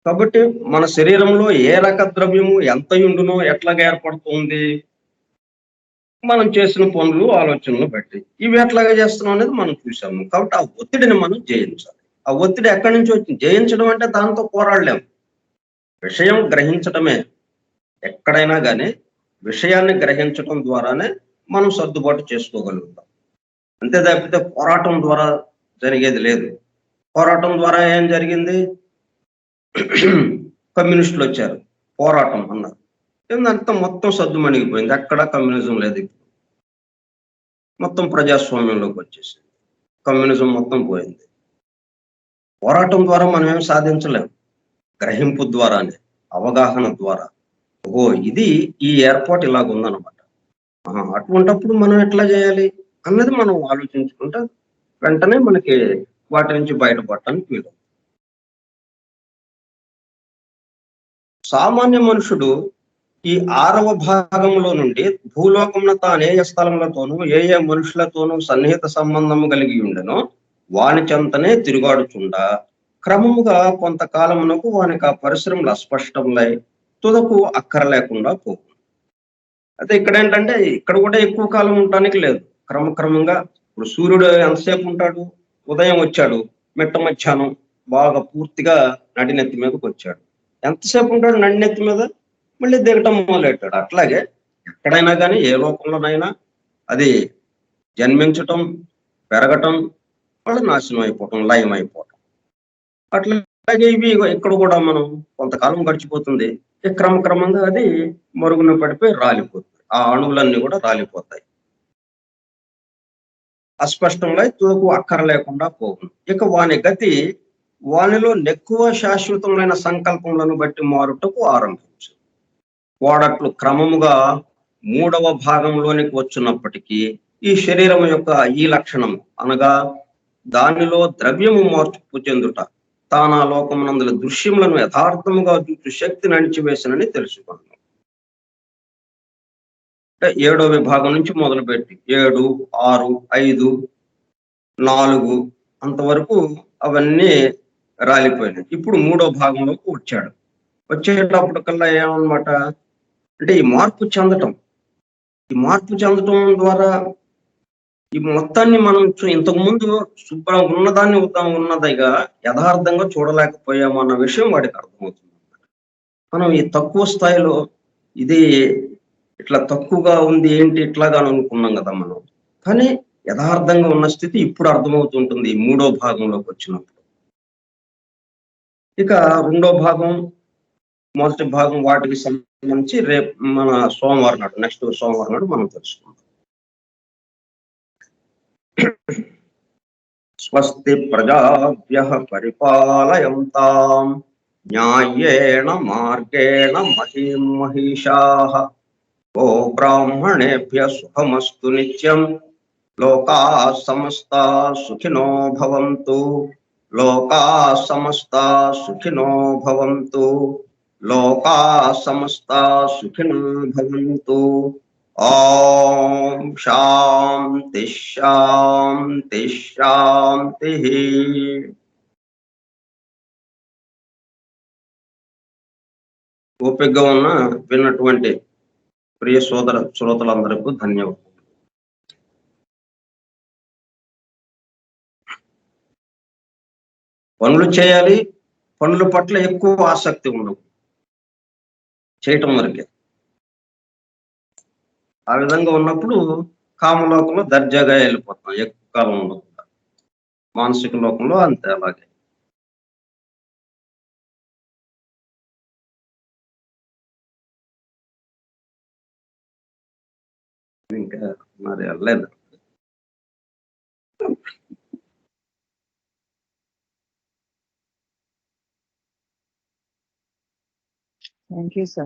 కాబట్టి మన శరీరంలో ఏ రక ద్రవ్యము ఎంత ఉండునో, ఎట్లాగా ఏర్పడుతుంది, మనం చేసిన పనులు, ఆలోచనలు బట్టి ఇవి ఎట్లాగా చేస్తున్నాం అనేది మనం చూసాము. కాబట్టి ఆ ఒత్తిడిని మనం జయించాలి. ఆ ఒత్తిడి ఎక్కడి నుంచి వచ్చింది? జయించడం అంటే దాంతో పోరాడలేము, విషయం గ్రహించటమే. ఎక్కడైనా కానీ విషయాన్ని గ్రహించటం ద్వారానే మనం సర్దుబాటు చేసుకోగలుగుతాం. అంతే తప్పితే పోరాటం ద్వారా జరిగేది లేదు. పోరాటం ద్వారా ఏం జరిగింది? కమ్యూనిస్టులు వచ్చారు, పోరాటం అన్నారు, ఏందంతా మొత్తం సద్దుమణిగిపోయింది. ఎక్కడ కమ్యూనిజం లేదు, మొత్తం ప్రజాస్వామ్యంలోకి వచ్చేసింది, కమ్యూనిజం మొత్తం పోయింది. పోరాటం ద్వారా మనం ఏం సాధించలేం, గ్రహింపు ద్వారానే, అవగాహన ద్వారా. ఓ ఇది ఈ ఏర్పాటు ఇలాగ ఉందన్నమాట. అటువంటప్పుడు మనం ఎట్లా చేయాలి అన్నది మనం ఆలోచించుకుంటే వెంటనే మనకి వాటి నుంచి బయటపడటానికి వీలు. సామాన్య మనుషుడు ఈ 6వ భాగంలో నుండి భూలోకంలో తాను ఏ స్థలములతోనూ ఏ మనుషులతోనూ సన్నిహిత సంబంధము కలిగి ఉండెనో వాని చెంతనే తిరుగాడుచుండా క్రమముగా కొంతకాలమునకు వానికి ఆ పరిశ్రమలు అస్పష్టములై తుదకు అక్కర లేకుండా పోవు. అయితే ఇక్కడ ఏంటంటే, ఇక్కడ కూడా ఎక్కువ కాలం ఉండటానికి లేదు. క్రమక్రమంగా ఇప్పుడు సూర్యుడు ఎంతసేపు ఉంటాడు? ఉదయం వచ్చాడు, మిట్ట మధ్యాహ్నం బాగా పూర్తిగా నడినెత్తి మీదకి వచ్చాడు. ఎంతసేపు ఉంటాడు నడినెత్తి మీద? మళ్ళీ దిగటం మొదలెట్టాడు. అట్లాగే ఎక్కడైనా కానీ, ఏ లోకంలోనైనా అది జన్మించటం, పెరగటం, మళ్ళీ నాశనం అయిపోవటం, లయం అయిపోవటం. అట్లాగే ఇవి ఇక్కడ కూడా మనం కొంతకాలం గడిచిపోతుంది, క్రమక్రమంగా అది మరుగున పడిపోయి రాలిపోతుంది. ఆ అణువులన్నీ కూడా రాలిపోతాయి, అస్పష్టంగా తుదకు అక్కర లేకుండా పోవును. ఇక వాని గతి వానిలో నెక్కువ శాశ్వతమైన సంకల్పములను బట్టి మారుటకు ఆరంభించు. వాడట్లు క్రమముగా 3వ భాగంలోనికి వచ్చినప్పటికీ ఈ శరీరం యొక్క ఈ లక్షణము అనగా దానిలో ద్రవ్యము మార్పు చెందుట, తానా లోకమునందుల దృశ్యములను యథార్థముగా చూచు శక్తిని అణిచివేసినని తెలుసుకున్నాను. అంటే 7వ విభాగం నుంచి మొదలుపెట్టి 7, 6, 5, 4 అంతవరకు అవన్నీ రాలిపోయినాయి. ఇప్పుడు 3వ భాగంలోకి వచ్చాడు. వచ్చేటప్పటికల్లా ఏమన్నమాట అంటే ఈ మార్పు చెందటం ద్వారా ఈ మొత్తాన్ని మనం ఇంతకుముందు శుభ్రంగా ఉన్నదాన్ని ఉన్నదిగా యథార్థంగా చూడలేకపోయాము అన్న విషయం వాడికి అర్థమవుతుంది. మనం ఈ తక్కువ స్థాయిలో ఇది ఇట్లా తక్కువగా ఉంది ఏంటి ఇట్లాగా అనుకున్నాం కదా మనం. కానీ యథార్థంగా ఉన్న స్థితి ఇప్పుడు అర్థమవుతుంటుంది ఈ 3వ భాగంలోకి వచ్చినప్పుడు. ఇక 2వ భాగం, మొదటి భాగం వాటికి సంబంధించి రేపు మన సోమవారం నాడు, నెక్స్ట్ సోమవారం నాడు మనం తెలుసుకుందాం. స్వస్తి ప్రజాభ్యః పరిపాలయంతాం న్యాయేణ మార్గేణ మహీం మహిషాః గో బ్రాహ్మణేభ్యః శుభమస్తు నిత్యం లోకాః సమస్తాః సుఖినో భవంతు లోకాః సమస్తాః సుఖినో భవంతు లోకాః సమస్తాః సుఖినో భవంతు. ఓం శాంతి శాంతి శాంతి. ఓపికగా ఉన్న విన్నటువంటి ప్రియ సోదర శ్రోతలందరికీ ధన్యవాదాలు. పనులు చేయాలి, పనుల పట్ల ఎక్కువ ఆసక్తి ఉండవు, చేయటం వరకే. ఆ విధంగా ఉన్నప్పుడు కామలోకంలో దర్జాగా వెళ్ళిపోతాం, ఎక్కువ కాలం ఉండకుండా. మానసిక లోకంలో అంతే అలాగే. ఇంకా మరి వెళ్ళలేదు. Thank you, sir.